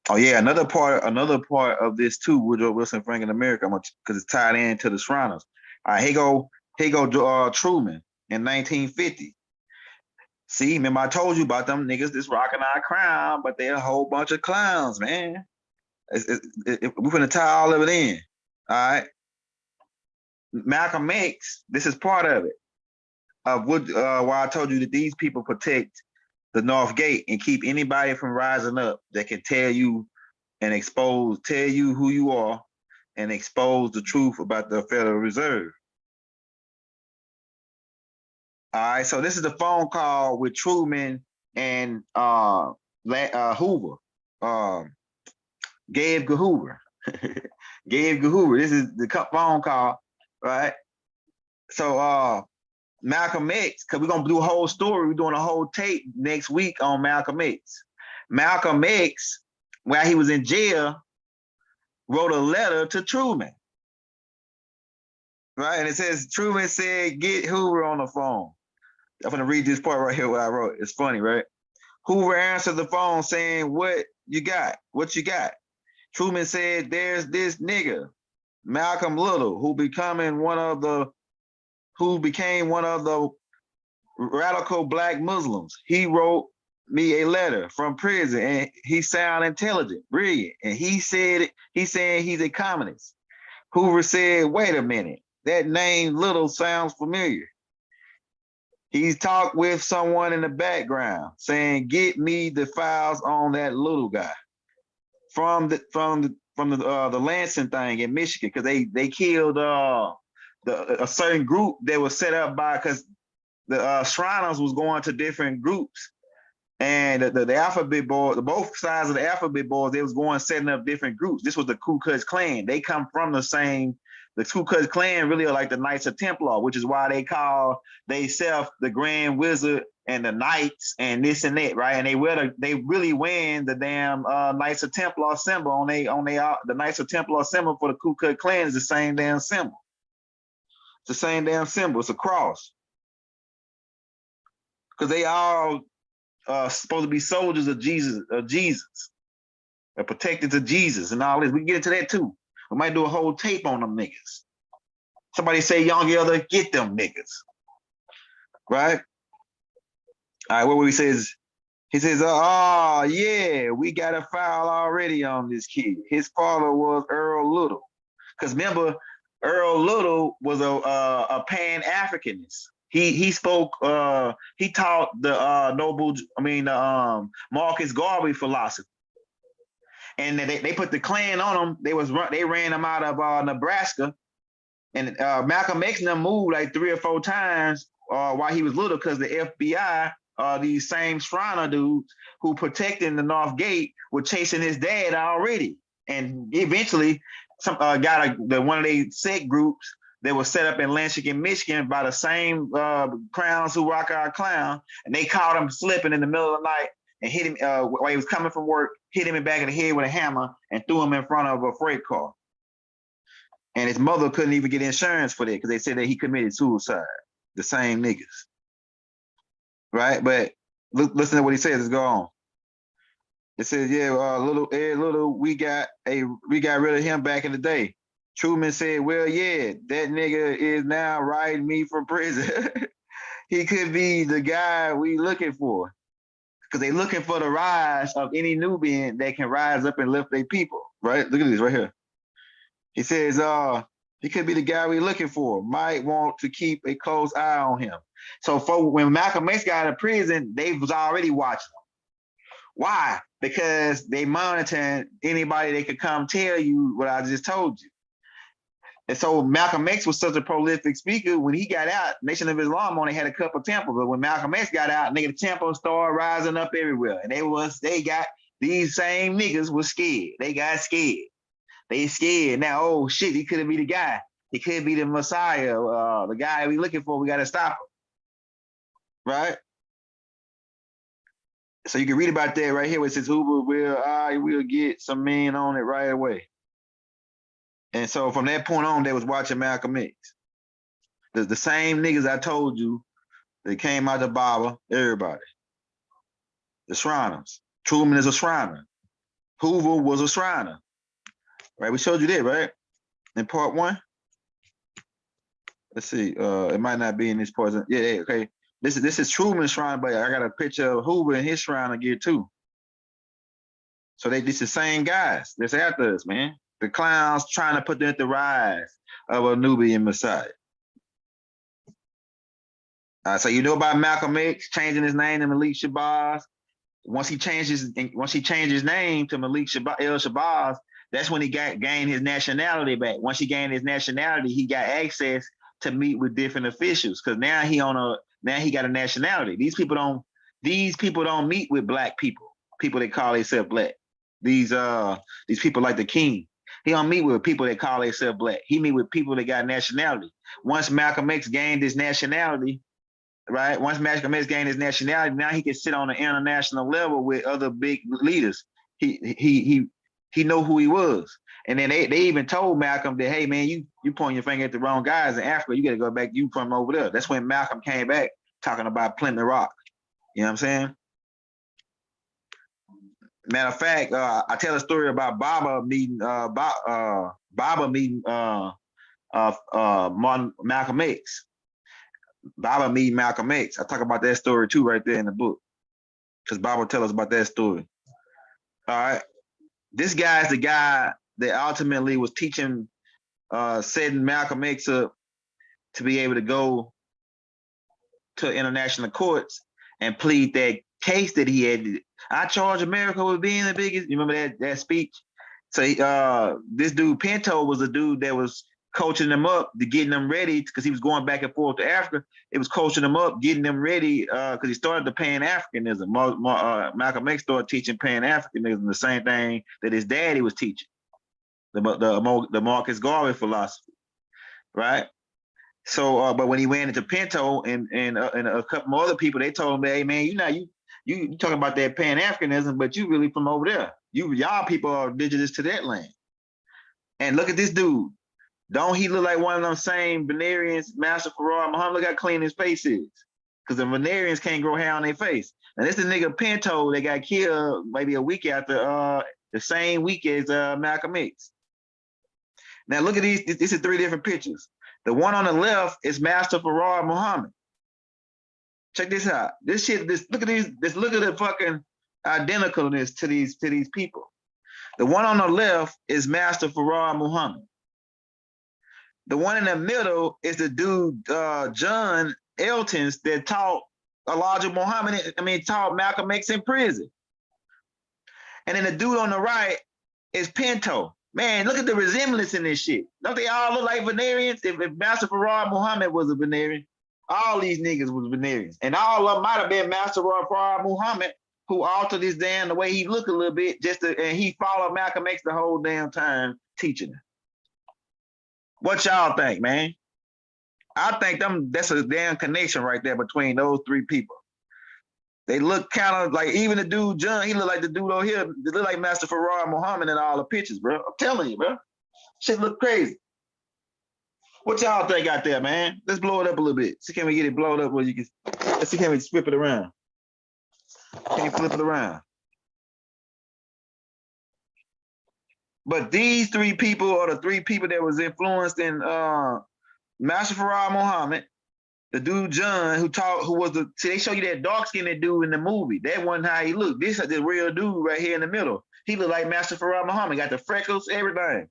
Oh yeah, another part of this too, Woodrow Wilson Franklin America, because it's tied into the Shriners. All right, here go Truman in 1950. See, remember I told you about them niggas that's rocking our crown, but they're a whole bunch of clowns, man. We're gonna tie all of it in. All right. Malcolm X, this is part of it. Why I told you that these people protect the North Gate and keep anybody from rising up that can tell you and tell you who you are and expose the truth about the Federal Reserve. All right, so this is the phone call with Truman and Hoover, Gabe Hoover. Gabe Hoover. This is the phone call, right? So Malcolm X, because we're gonna do a whole story. We're doing a whole tape next week on Malcolm X. Malcolm X, while he was in jail, wrote a letter to Truman. Right? And it says, Truman said, get Hoover on the phone. I'm gonna read this part right here what I wrote. It's funny, right? Hoover answered the phone saying, what you got? What you got? Truman said, there's this nigga, Malcolm Little, who became one of the radical black Muslims. He wrote me a letter from prison, and he sound intelligent, brilliant. And he's saying he's a communist. Hoover said, wait a minute, that name Little sounds familiar. He's talked with someone in the background saying, get me the files on that little guy from the Lansing thing in Michigan, because they killed a certain group that was set up by, because the Shriners was going to different groups, and the Alphabet Boys, both sides of the Alphabet Boys, they was going setting up different groups. This was the Ku Klux Klan. They come from the Ku Klux Klan really are like the Knights of Templar, which is why they call themselves the Grand Wizard and the Knights and this and that, right? And they really wearing the damn Knights of Templar symbol on the Knights of Templar symbol for the Ku Klux Klan is the same damn symbol. It's the same damn symbol. It's a cross. Because they all supposed to be soldiers of Jesus, protected to Jesus and all this. We can get into that too. We might do a whole tape on them niggas. Somebody say, Young Elder, get them niggas. Right? All right, what he says, oh, yeah, we got a file already on this kid. His father was Earl Little. Because remember, Earl Little was a Pan-Africanist. He spoke he taught the Marcus Garvey philosophy. And they put the Klan on him. They ran him out of Nebraska. And Malcolm X and them moved like 3 or 4 times while he was little because the FBI, these same Shriner dudes who protecting the North Gate, were chasing his dad already. And eventually, some got one of these sect groups that was set up in Lansing, Michigan by the same clowns who rock our clown, and they caught him slipping in the middle of the night and hit him while he was coming from work, hit him in the back of the head with a hammer and threw him in front of a freight car. And his mother couldn't even get insurance for that because they said that he committed suicide. The same niggas, right? But listen to what he says. Let's go on. It says, yeah, little, we got rid of him back in the day. Truman said, well, yeah, that nigga is now riding me from prison. He could be the guy we looking for. Because they looking for the rise of any Nubian that can rise up and lift their people, right? Look at this right here. He says, he could be the guy we looking for. Might want to keep a close eye on him. So when Malcolm X got out of prison, they was already watching him. Why? Because they monitoring anybody that could come tell you what I just told you. And so Malcolm X was such a prolific speaker. When he got out, Nation of Islam only had a couple temples, but when Malcolm X got out, nigga, the temples started rising up everywhere. And these same niggas was scared. They got scared. They scared. Now, oh shit, he couldn't be the guy. He could be the Messiah, the guy we looking for. We got to stop him. Right? So you can read about that right here where it says Hoover will get some men on it right away. And so from that point on, they was watching Malcolm X. The same niggas I told you that came out the Bible, everybody. The Shriners. Truman is a Shriner. Hoover was a Shriner. Right? We showed you that, right? In part 1. Let's see. It might not be in this part. Yeah, okay. This is Truman's shrine, but I got a picture of Hoover and his shrine again too. So this the same guys that's after us, man. The clowns trying to put them at the rise of a Nubian Messiah. So you know about Malcolm X changing his name to Malik Shabazz. Once he changed his name to Malik Shabazz, that's when he gained his nationality back. Once he gained his nationality, he got access to meet with different officials because now he got a nationality. These people don't meet with black people that call themselves black. These people like the king. He don't meet with people that call themselves black. He meet with people that got nationality. Once Malcolm X gained his nationality, right? Once Malcolm X gained his nationality, now he can sit on the international level with other big leaders. He know who he was. And then they even told Malcolm that, hey man, you pointing your finger at the wrong guys in Africa. You got to go back. You from over there. That's when Malcolm came back talking about Plymouth Rock. You know what I'm saying? Matter of fact, I tell a story about Baba meeting Malcolm X. Baba meeting Malcolm X. I talk about that story too right there in the book. Because Baba tell us about that story. All right. This guy is the guy that ultimately was teaching, setting Malcolm X up to be able to go to international courts and plead that case that he had. I charge America with being the biggest. You remember that speech? So this dude Pinto was a dude that was coaching them up to getting them ready because he was going back and forth to Africa. It was coaching them up, getting them ready because he started the Pan-Africanism. Malcolm X started teaching Pan-Africanism, the same thing that his daddy was teaching, the Marcus Garvey philosophy, right? So, but when he ran into Pinto and a couple other people, they told him, hey man, you talking about that Pan-Africanism, but you really from over there. Y'all people are indigenous to that land. And look at this dude. Don't he look like one of them same Venerians, Master Farrar Muhammad? Look how clean his face is. Because the Venerians can't grow hair on their face. And this is the nigga Pinto that got killed maybe a week after, the same week as Malcolm X. Now look at these. These are 3 different pictures. The one on the left is Master Farrar Muhammad. Check this out. Look at the fucking identicalness to these people. The one on the left is Master Farrar Muhammad. The one in the middle is the dude John Eltons that taught Elijah Muhammad. Taught Malcolm X in prison. And then the dude on the right is Pinto. Man, look at the resemblance in this shit. Don't they all look like Venerians? If Master Farad Muhammad was a Venerian, all these niggas was Venerians. And all of them might have been Master Farad Muhammad, who altered his damn the way he looked a little bit, and he followed Malcolm X the whole damn time teaching him. What y'all think, man? I think that's a damn connection right there between those three people. They look kind of like, even the dude John, he look like the dude over here. They look like Master Farad Muhammad in all the pictures, bro. I'm telling you, bro. Shit look crazy. What y'all think out there, man? Let's blow it up a little bit. See, can we get it blown up where you can, let's see, can we flip it around? Can you flip it around? But these three people are the three people that was influenced in Master Farad Muhammad, the dude John see, they show you that dark-skinned dude in the movie. That wasn't how he looked. This is the real dude right here in the middle. He looked like Master Farad Muhammad, got the freckles, everything.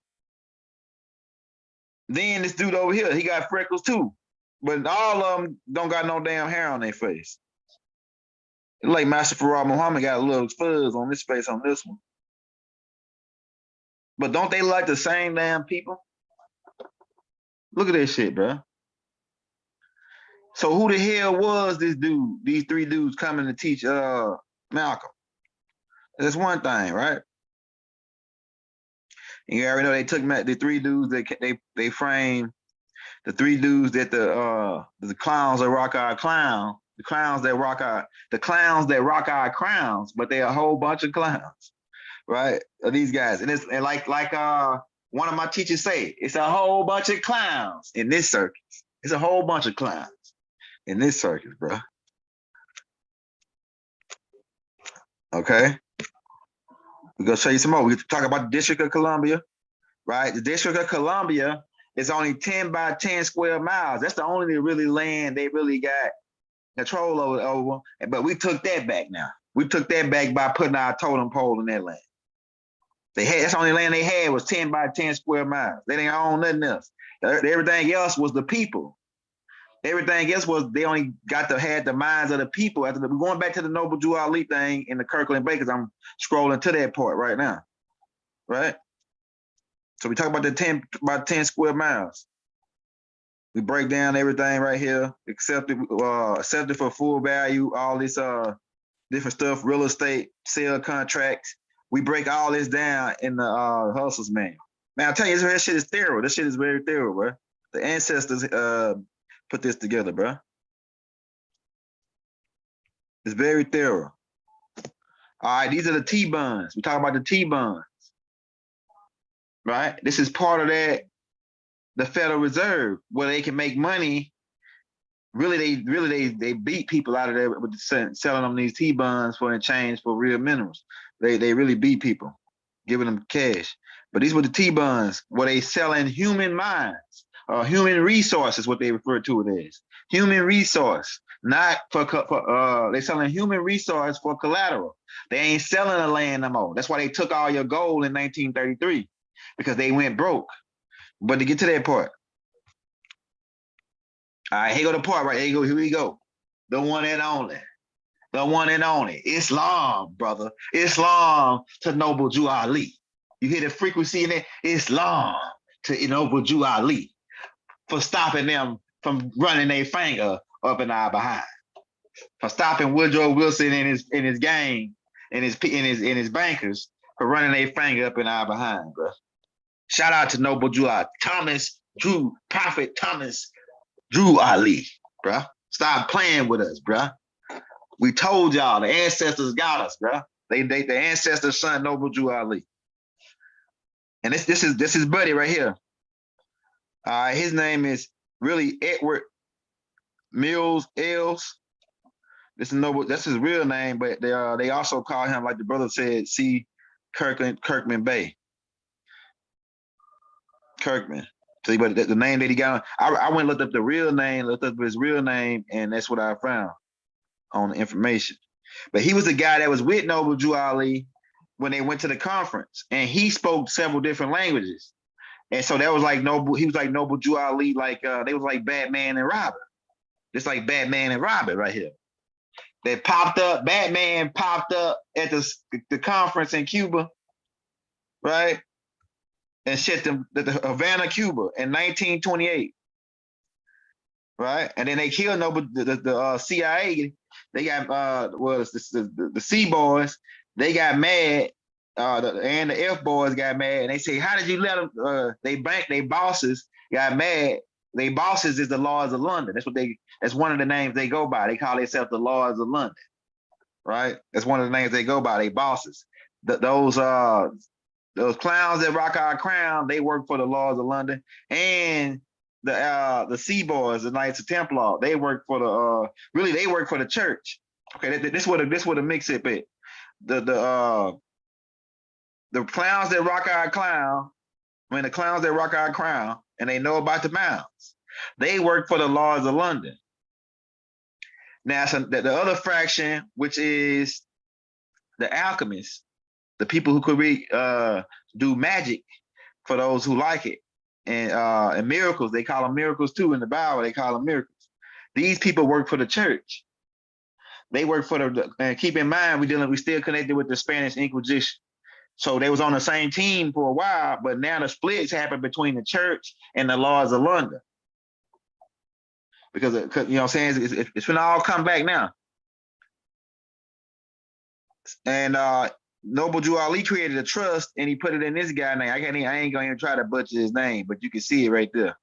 Then this dude over here, he got freckles too. But all of them don't got no damn hair on their face. Like Master Farad Muhammad got a little fuzz on his face on this one. But don't they like the same damn people? Look at this shit, bro. So who the hell was this dude, these three dudes coming to teach Malcolm? That's one thing, right? And you already know they took the three dudes that they framed, the three dudes that the clowns that rock our clown, the clowns that rock our crowns, but they're a whole bunch of clowns, right? These guys. And like one of my teachers say, it's a whole bunch of clowns in this circus. It's a whole bunch of clowns in this circus, bro. Okay. We're gonna show you some more. We talk about the District of Columbia, right? The District of Columbia is only 10 by 10 square miles. That's the only really land they really got control over. But we took that back now. We took that back by putting our totem pole in that land. That's the only land they had was 10 by 10 square miles. They didn't own nothing else. Everything else was the people. Everything else was they only had the minds of the people. We're going back to the Noble Jew Ali thing in the Kirkland Bay because I'm scrolling to that part right now, right? So we talk about the 10 by 10 square miles. We break down everything right here, accepted for full value, all this different stuff, real estate, sale contracts. We break all this down in the Hustler's Manual. Man, I'll tell you, this shit is thorough. This shit is very thorough, bro. The ancestors put this together, bro. It's very thorough. All right, these are the T-bonds. We talk about the T-bonds, right? This is part of the Federal Reserve, where they can make money. Really, they beat people out of there with selling them these T-bonds in exchange for real minerals. They really beat people, giving them cash. But these were the T-bonds, where they selling human minds, or human resources, what they refer to it as. Human resource, not for they selling human resource for collateral. They ain't selling the land no more. That's why they took all your gold in 1933, because they went broke. But to get to that part, all right, here go the part, right? Here we go. The one and only. The one and only. Islam, brother. Islam to Noble Jew Ali. You hear the frequency in it? Islam to Noble Jew Ali for stopping them from running their finger up in our behind. For stopping Woodrow Wilson and his gang and his bankers for running their finger up in our behind, bro. Shout out to Noble Jew Ali. Prophet Thomas Drew Ali, bro. Stop playing with us, bro. We told y'all the ancestors got us, bro. The ancestors' son, Noble Jew Ali. And this is buddy right here. His name is really Edward Mills Els. That's his real name, but they also call him, like the brother said, C. Kirkman Bay. Kirkman. See, but the name that he got, I went and looked up the real name, looked up his real name, and that's what I found on the information. But he was the guy that was with Noble Jew Ali when they went to the conference, and he spoke several different languages. And so that was like Noble. He was like Noble Drew Ali. Like they was like Batman and Robin. Just like Batman and Robin right here. They popped up. Batman popped up at the conference in Cuba, right? And shit them the Havana, Cuba in 1928, right? And then they killed Noble the CIA. They got the C boys. They got mad. And the F boys got mad, and they say, "How did you let them?" They bosses got mad. They bosses is the laws of London. That's one of the names they go by. They call themselves the laws of London, right? That's one of the names they go by. They bosses. Those clowns that rock our crown, they work for the laws of London, and the Sea Boys, the Knights of Templar, they work for they work for the church. Okay, this what a mix up is. The clowns that rock our clown, the clowns that rock our crown, and they know about the mounds, they work for the laws of London. Now, so the other fraction, which is the alchemists, the people who could do magic for those who like it, and miracles, they call them miracles too in the Bible. They call them miracles. These people work for the church. They work for and keep in mind, we still connected with the Spanish Inquisition. So they was on the same team for a while, but now the splits happen between the church and the laws of London. Because you know what I'm saying, it's gonna all come back now. And Noble Drew Ali created a trust, and he put it in this guy name. I ain't gonna even try to butcher his name, but you can see it right there.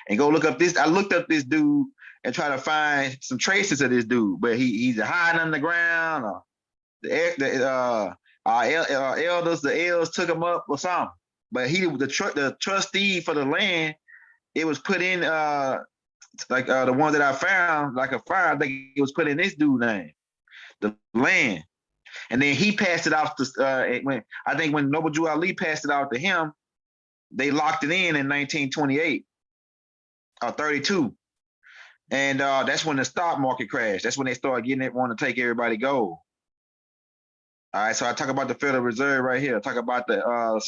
And go look up this. I looked up this dude and try to find some traces of this dude, but he's hiding underground. Or elders, the elves took him up or something. But he was the trustee for the land. It was put in the one that I found, like a fire. I think it was put in this dude's name, the land. And then he passed it off to when Noble Drew Ali passed it out to him, they locked it in 1928 or 32. And that's when the stock market crashed. That's when they started getting it, wanting to take everybody gold. All right, so I talk about the Federal Reserve right here. I talk about the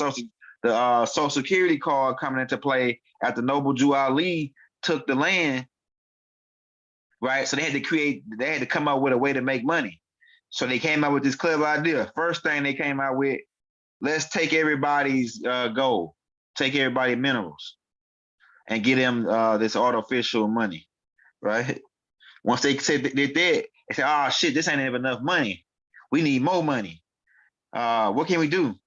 Social Security card coming into play after Noble Drew Ali took the land, right? So they had to come up with a way to make money. So they came out with this clever idea. First thing they came out with, let's take everybody's gold, take everybody's minerals, and get them this artificial money, right? Once they said they did that, they said, "Oh shit, this ain't even enough money. We need more money. What can we do?"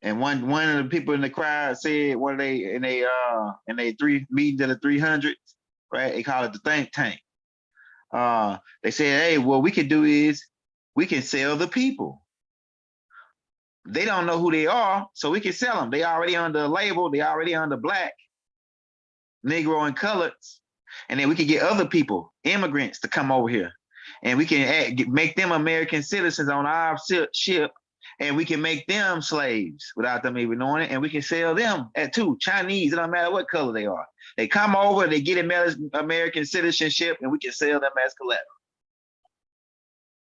And one of the people in the crowd said, "What are they in they three meetings of the 300s, right? They call it the think tank. They said, hey, what we can do is we can sell the people. They don't know who they are, so we can sell them. They already under a label. They already under black, Negro, and coloreds. And then we can get other people, immigrants, to come over here. And we can make them American citizens on our ship, and we can make them slaves without them even knowing it, and we can sell them too. Chinese, it don't matter what color they are. They come over, they get American citizenship, and we can sell them as collateral.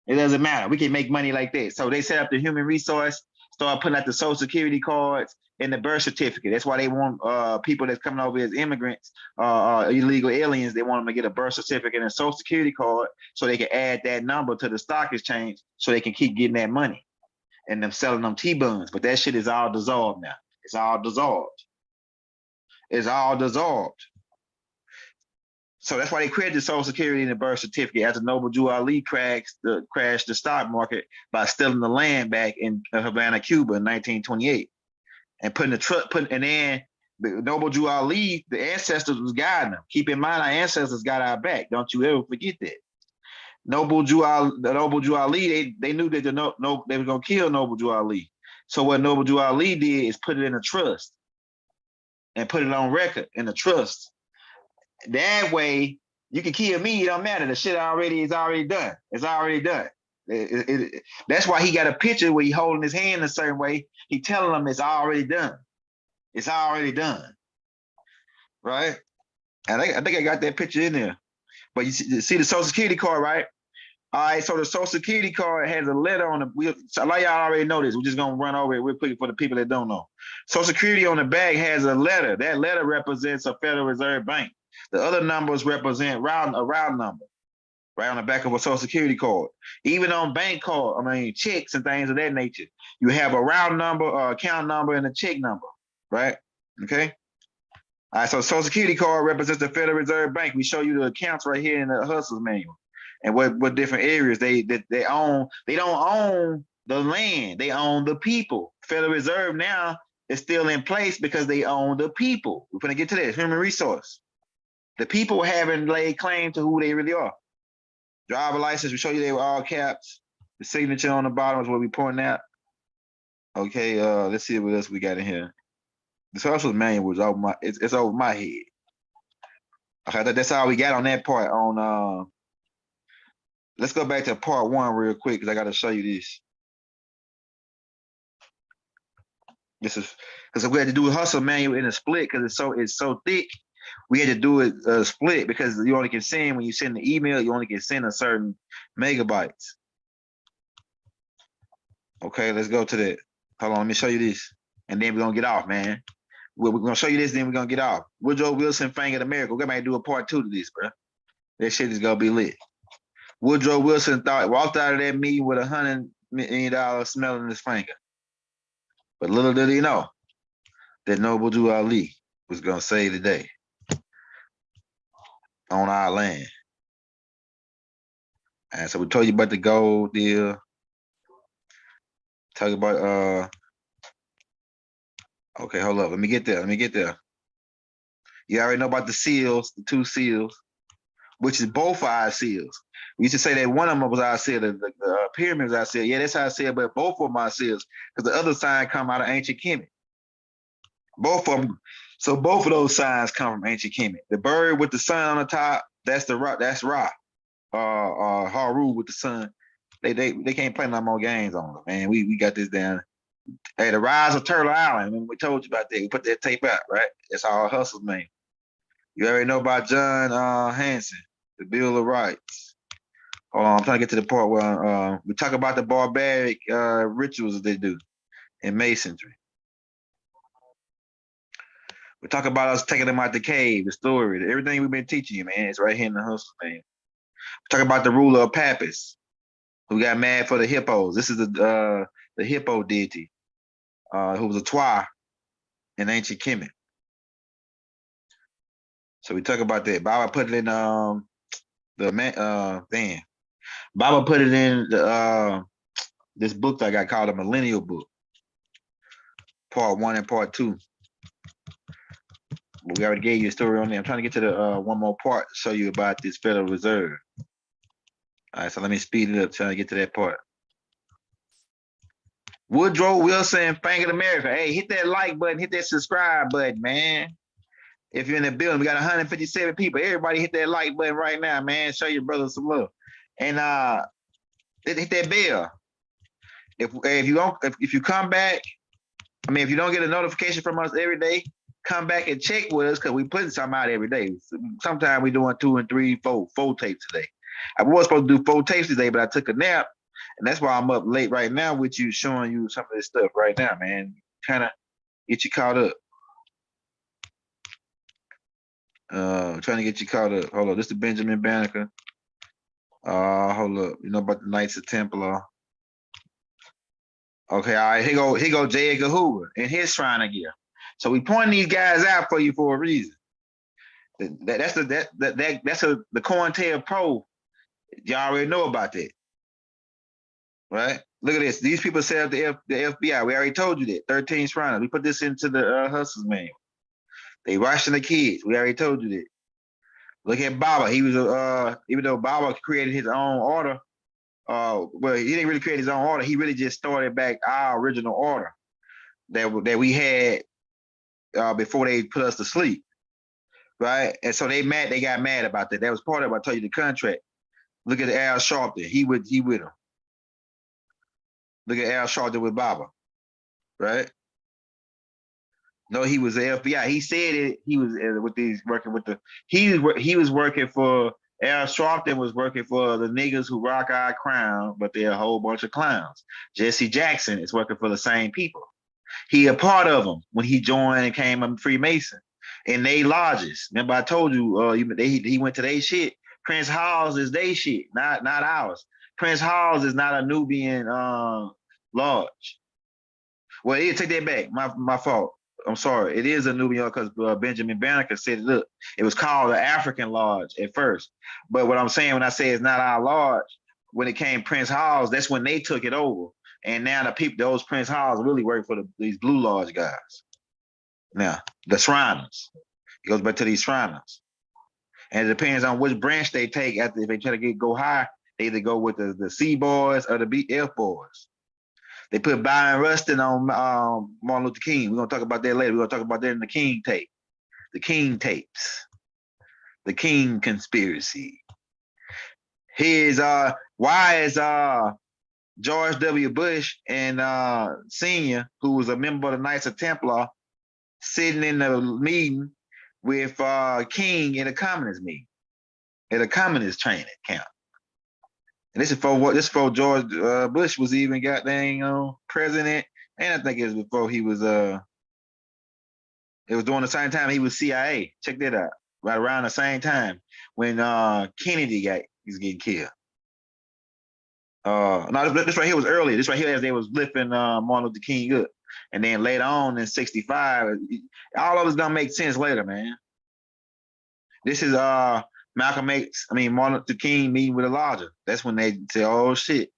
It doesn't matter. We can make money like that. So they set up the human resource, start putting out the Social Security cards and the birth certificate. That's why they want people that's coming over as immigrants, illegal aliens. They want them to get a birth certificate and a Social Security card so they can add that number to the stock exchange so they can keep getting that money and them selling them T-buns. But that shit is all dissolved now. It's all dissolved. It's all dissolved. So that's why they created the Social Security and the birth certificate after Noble Drew Ali crashed the stock market by stealing the land back in Havana, Cuba in 1928. And and then the Noble Drew Ali, the ancestors was guiding them. Keep in mind, our ancestors got our back. Don't you ever forget that. Noble Drew Ali, they knew that they were gonna kill Noble Drew Ali. So what Noble Drew Ali did is put it in a trust and put it on record in a trust. That way, you can kill me. It don't matter. The shit is already done. It's already done. That's why he got a picture where he holding his hand a certain way. He telling them it's already done. It's already done, right? And I think I got that picture in there. But you see the Social Security card, right? All right, so the Social Security card has a letter on the. So a lot of y'all already know this. We're just gonna run over it real quick for the people that don't know. Social Security on the back has a letter. That letter represents a Federal Reserve Bank. The other numbers represent a round number, right on the back of a Social Security card. Even on bank card, checks and things of that nature, you have a round number, account number, and a check number, right? Okay. All right, so Social Security card represents the Federal Reserve Bank. We show you the accounts right here in the Hustler's Manual, and what different areas they own. They don't own the land; they own the people. Federal Reserve now is still in place because they own the people. We're gonna get to that human resource. The people haven't laid claim to who they really are. Driver license, we show you they were all caps. The signature on the bottom is what we pointing out. Okay, let's see what else we got in here. This Hustler's Manual was over my it's over my head. Okay, that's all we got on that part. On let's go back to part 1 real quick because I got to show you this. This is because we had to do a Hustle Manual in a split because it's so thick. We had to do it split because you only can send when you send the email. You only can send a certain megabytes. Okay, let's go to that. Hold on, let me show you this, and then we're gonna get off, man. We're gonna show you this, then we're gonna get off. Woodrow Wilson Fang of America. We're gonna do a part 2 to this, bro. That shit is gonna be lit. Woodrow Wilson walked out of that meeting with $100 million smelling his finger. But little did he know that Noble Drew Ali was gonna save the day on our land. And so we told you about the gold deal. Talk about okay, hold up. Let me get there. You already know about the seals, the 2 seals, which is both our seals. We used to say that one of them was our seal, the pyramid was our seal. Yeah, that's our seal, but both of them are seals because the other sign come out of ancient Kemet. Both of them. So both of those signs come from ancient Kemet. The bird with the sun on the top, that's the Ra. That's Ra. Haru with the sun. They can't play no more games on them, man. We got this down. Hey, the rise of Turtle Island. I mean, we told you about that. We put that tape out, right? That's all Hustle's man. You already know about John Hanson, the Bill of Rights. Hold on, I'm trying to get to the part where we talk about the barbaric rituals that they do in masonry. We talk about us taking them out the cave, the story, everything we've been teaching you, man. It's right here in the Hustle, man. We talk about the ruler of Papus, who got mad for the hippos. This is the hippo deity, who was a Twa in ancient Kemet. So we talk about that. Baba put it in Baba put it in the this book that I got called a Millennial Book, part 1 and part 2. We already gave you a story on there. I'm trying to get to the one more part to show you about this Federal Reserve. All right, so let me speed it up, trying to get to that part. Woodrow Wilson, Bank of America. Hey, hit that like button, hit that subscribe button, man. If you're in the building, we got 157 people. Everybody hit that like button right now, man. Show your brother some love. And hit that bell. If you come back, if you don't get a notification from us every day, come back and check with us because we putting something out every day. Sometimes we doing 2 and 3, 4 tapes today. I was supposed to do 4 tapes today, but I took a nap, and that's why I'm up late right now with you, showing you some of this stuff right now, man. Kind of get you caught up. Trying to get you caught up. Hold on, this is Benjamin Banneker. Hold up. You know about the Knights of Templar. Okay, all right. Here go J. Edgar Hoover and his Shrine of Gear. So we pointing these guys out for you for a reason. That's the COINTELPRO Pro. Y'all already know about that, right? Look at this. These people set up the FBI. We already told you that. 13 Shriners. We put this into the Hustler's Manual. They watching the kids. We already told you that. Look at Baba. He was even though Baba created his own order. Well, he didn't really create his own order. He really just started back our original order that we had before they put us to sleep, right? And so they got mad about that. That was part of what I told you, the contract. Look at Al Sharpton. He with him. Look at Al Sharpton with Baba, right? No, he was the FBI. He said it. He was with these working with the. He was working for Al Sharpton was working for the niggas who rock our crown, but they're a whole bunch of clowns. Jesse Jackson is working for the same people. He a part of them when he joined and came a Freemason. And they lodges. Remember I told you, he went to their shit. Prince Hall's is their shit, not ours. Prince Hall's is not a Nubian lodge. Well, take that back. My fault. I'm sorry. It is a Nubian because Benjamin Banneker set it up. It was called the African Lodge at first. But what I'm saying when I say it's not our lodge, when it came Prince Hall's, that's when they took it over. And now the people, those Prince Halls really work for these Blue Lodge guys. Now, the Shriners. It goes back to these Shriners. And it depends on which branch they take. After if they try to go high, they either go with the C boys or the BF boys. They put Byron Rustin on Martin Luther King. We're gonna talk about that later. We're gonna talk about that in the King tape, the King tapes, the King conspiracy. Here's why is George W. Bush and Senior, who was a member of the Knights of Templar, sitting in the meeting with King in a communist meeting, at a communist training camp. And this is for George Bush was even goddamn president, and I think it was before he was it was during the same time he was CIA. Check that out. Right around the same time when Kennedy was getting killed. No, this right here was earlier. This right here as they was lifting Martin Luther King up. And then later on in 65, all of it's gonna make sense later, man. This is Martin Luther King meeting with Elijah. That's when they say, oh shit.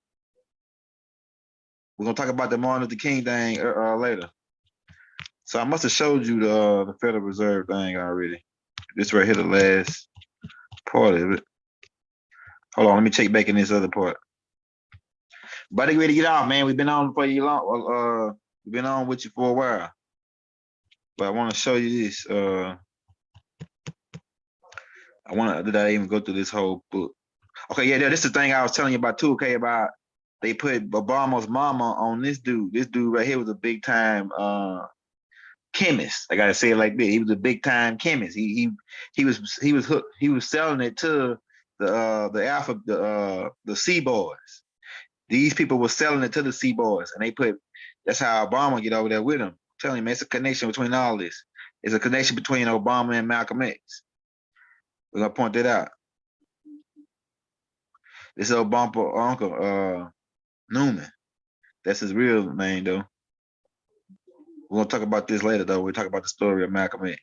We're gonna talk about the Martin Luther King thing later. So I must have showed you the Federal Reserve thing already. This right here, the last part of it. Hold on, let me check back in this other part. But ready to get off, man. We've been on for you long. We've been on with you for a while. But I want to show you this. Did I even go through this whole book? Okay, yeah, this is the thing I was telling you about too, okay, about they put Obama's mama on this dude. This dude right here was a big time chemist. I gotta say it like this. He was a big time chemist. He was hooked. He was selling it to the C boys. These people were selling it to the C boys, and that's how Obama get over there with them. I'm telling you, man, it's a connection between all this. It's a connection between Obama and Malcolm X. We're gonna point that out. This is Obama uncle Newman. That's his real name, though. We're gonna talk about this later, though. We'll talk about the story of Malcolm X.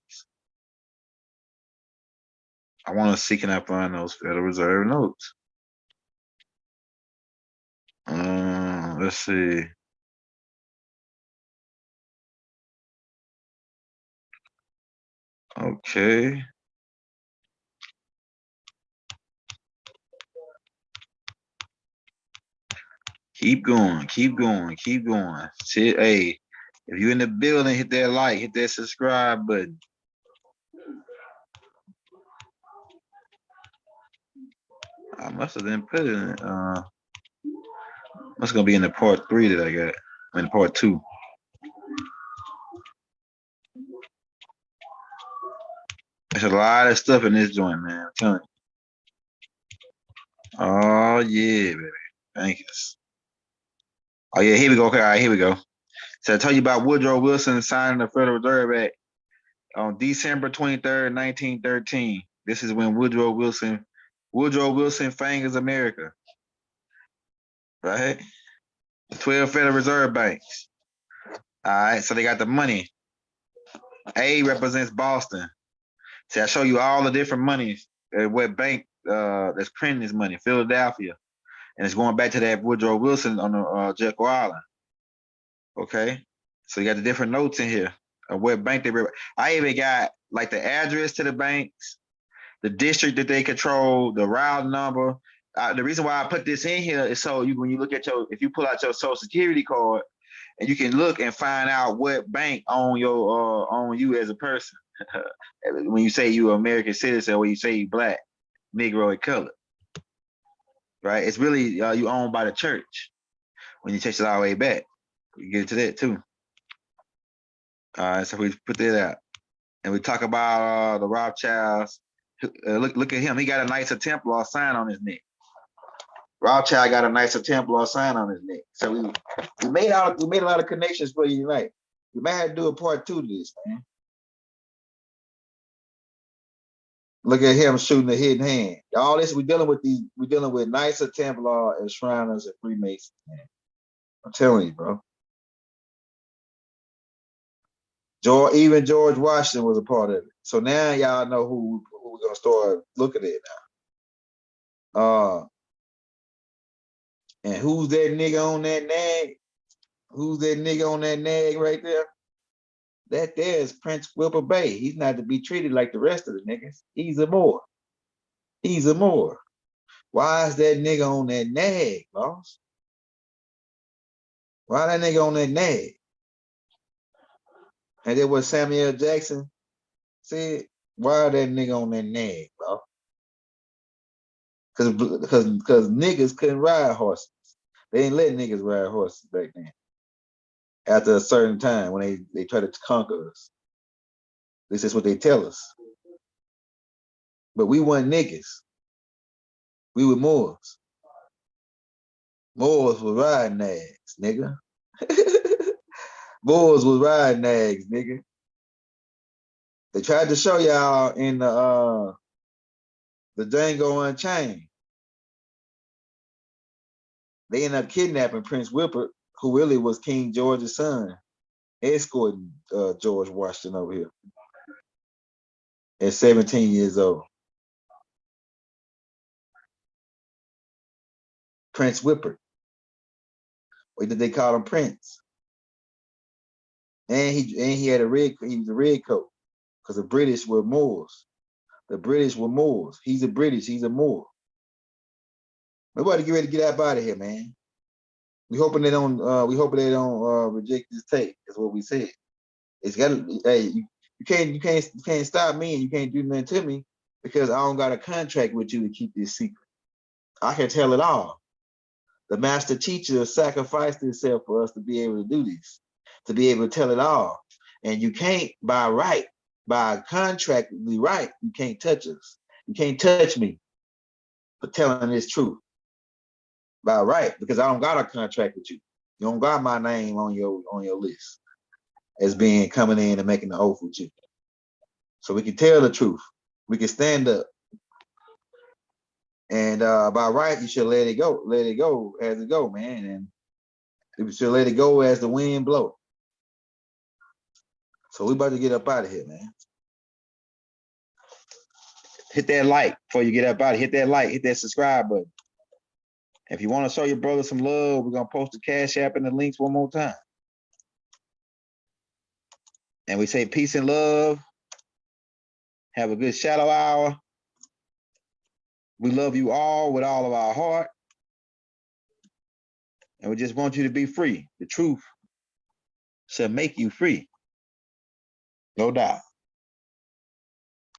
I want to see, can I find those Federal Reserve notes? Let's see. Okay. Keep going, keep going, keep going. See, hey, if you're in the building, hit that like, hit that subscribe button. I must have then put it in. Must gonna be in the part 3 that I got. In part 2. There's a lot of stuff in this joint, man. I'm telling you. Oh yeah, baby. Thank you. Oh yeah, here we go. Okay, all right, here we go. So I tell you about Woodrow Wilson signing the Federal Reserve Act on December 23rd, 1913. This is when Woodrow Wilson fingers America. Right? 12 Federal Reserve Banks. All right, so they got the money. A represents Boston. See, I show you all the different monies. What bank that's printing this money? Philadelphia. And it's going back to that Woodrow Wilson on the Jekyll Island. Okay, so you got the different notes in here of what bank they were. I even got like the address to the banks, the district that they control, the route number. The reason why I put this in here is so when you look at if you pull out your Social Security card, and you can look and find out what bank on you as a person. When you say you're an American citizen, or when you say you black, Negro, and color, right? It's really you owned by the church. When you take it all the way back, we get to that too. All right, so we put that out, and we talk about the Rothschilds Look at him. He got a nicer Templar sign on his neck. Rothschild got a nicer Templar sign on his neck. So we made a lot of connections for you tonight. We might have to do a part 2 to this, man. Look at him shooting a hidden hand. All this we're dealing with nicer Templar and Shriners and Freemasons, man. I'm telling you, bro. Even George Washington was a part of it. So now y'all know who we're gonna start looking at now. And who's that nigga on that nag? Who's that nigga on that nag right there? That there is Prince Wilbur Bay. He's not to be treated like the rest of the niggas. He's a Moor. He's a Moor. Why is that nigga on that nag, boss? Why that nigga on that nag? And then what Samuel Jackson said, why that nigga on that nag, bro? Because niggas couldn't ride horses. They ain't let niggas ride horses back then. After a certain time, when they try to conquer us. This is what they tell us. But we weren't niggas. We were Moors. Moors were riding nags, nigga. Moors was riding nags, nigga. They tried to show y'all in the Django Unchained. They ended up kidnapping Prince Wilbur, who really was King George's son, escorting George Washington over here at 17 years old. Prince Wilbur. What did they call him? Prince. And he had he was a red coat because the British were Moors. The British were Moors. He's a Moor. Nobody get ready to get out of here, man. We hoping they don't reject this tape. That's what we said. It's got hey, you can't stop me and you can't do nothing to me because I don't got a contract with you to keep this secret. I can tell it all. The master teacher sacrificed himself for us to be able to do this, to be able to tell it all. And you can't by contractually right, you can't touch us. You can't touch me for telling this truth. By right, because I don't got a contract with you. You don't got my name on your list as being coming in and making the oath with you. So we can tell the truth. We can stand up. And by right, you should let it go. Let it go as it go, man. And you should let it go as the wind blow. So we about to get up out of here, man. Hit that like before you get up out. Hit that like, hit that subscribe button. If you want to show your brother some love, we're going to post the Cash App and the links one more time. And we say peace and love. Have a good shadow hour. We love you all with all of our heart. And we just want you to be free. The truth shall make you free. No doubt.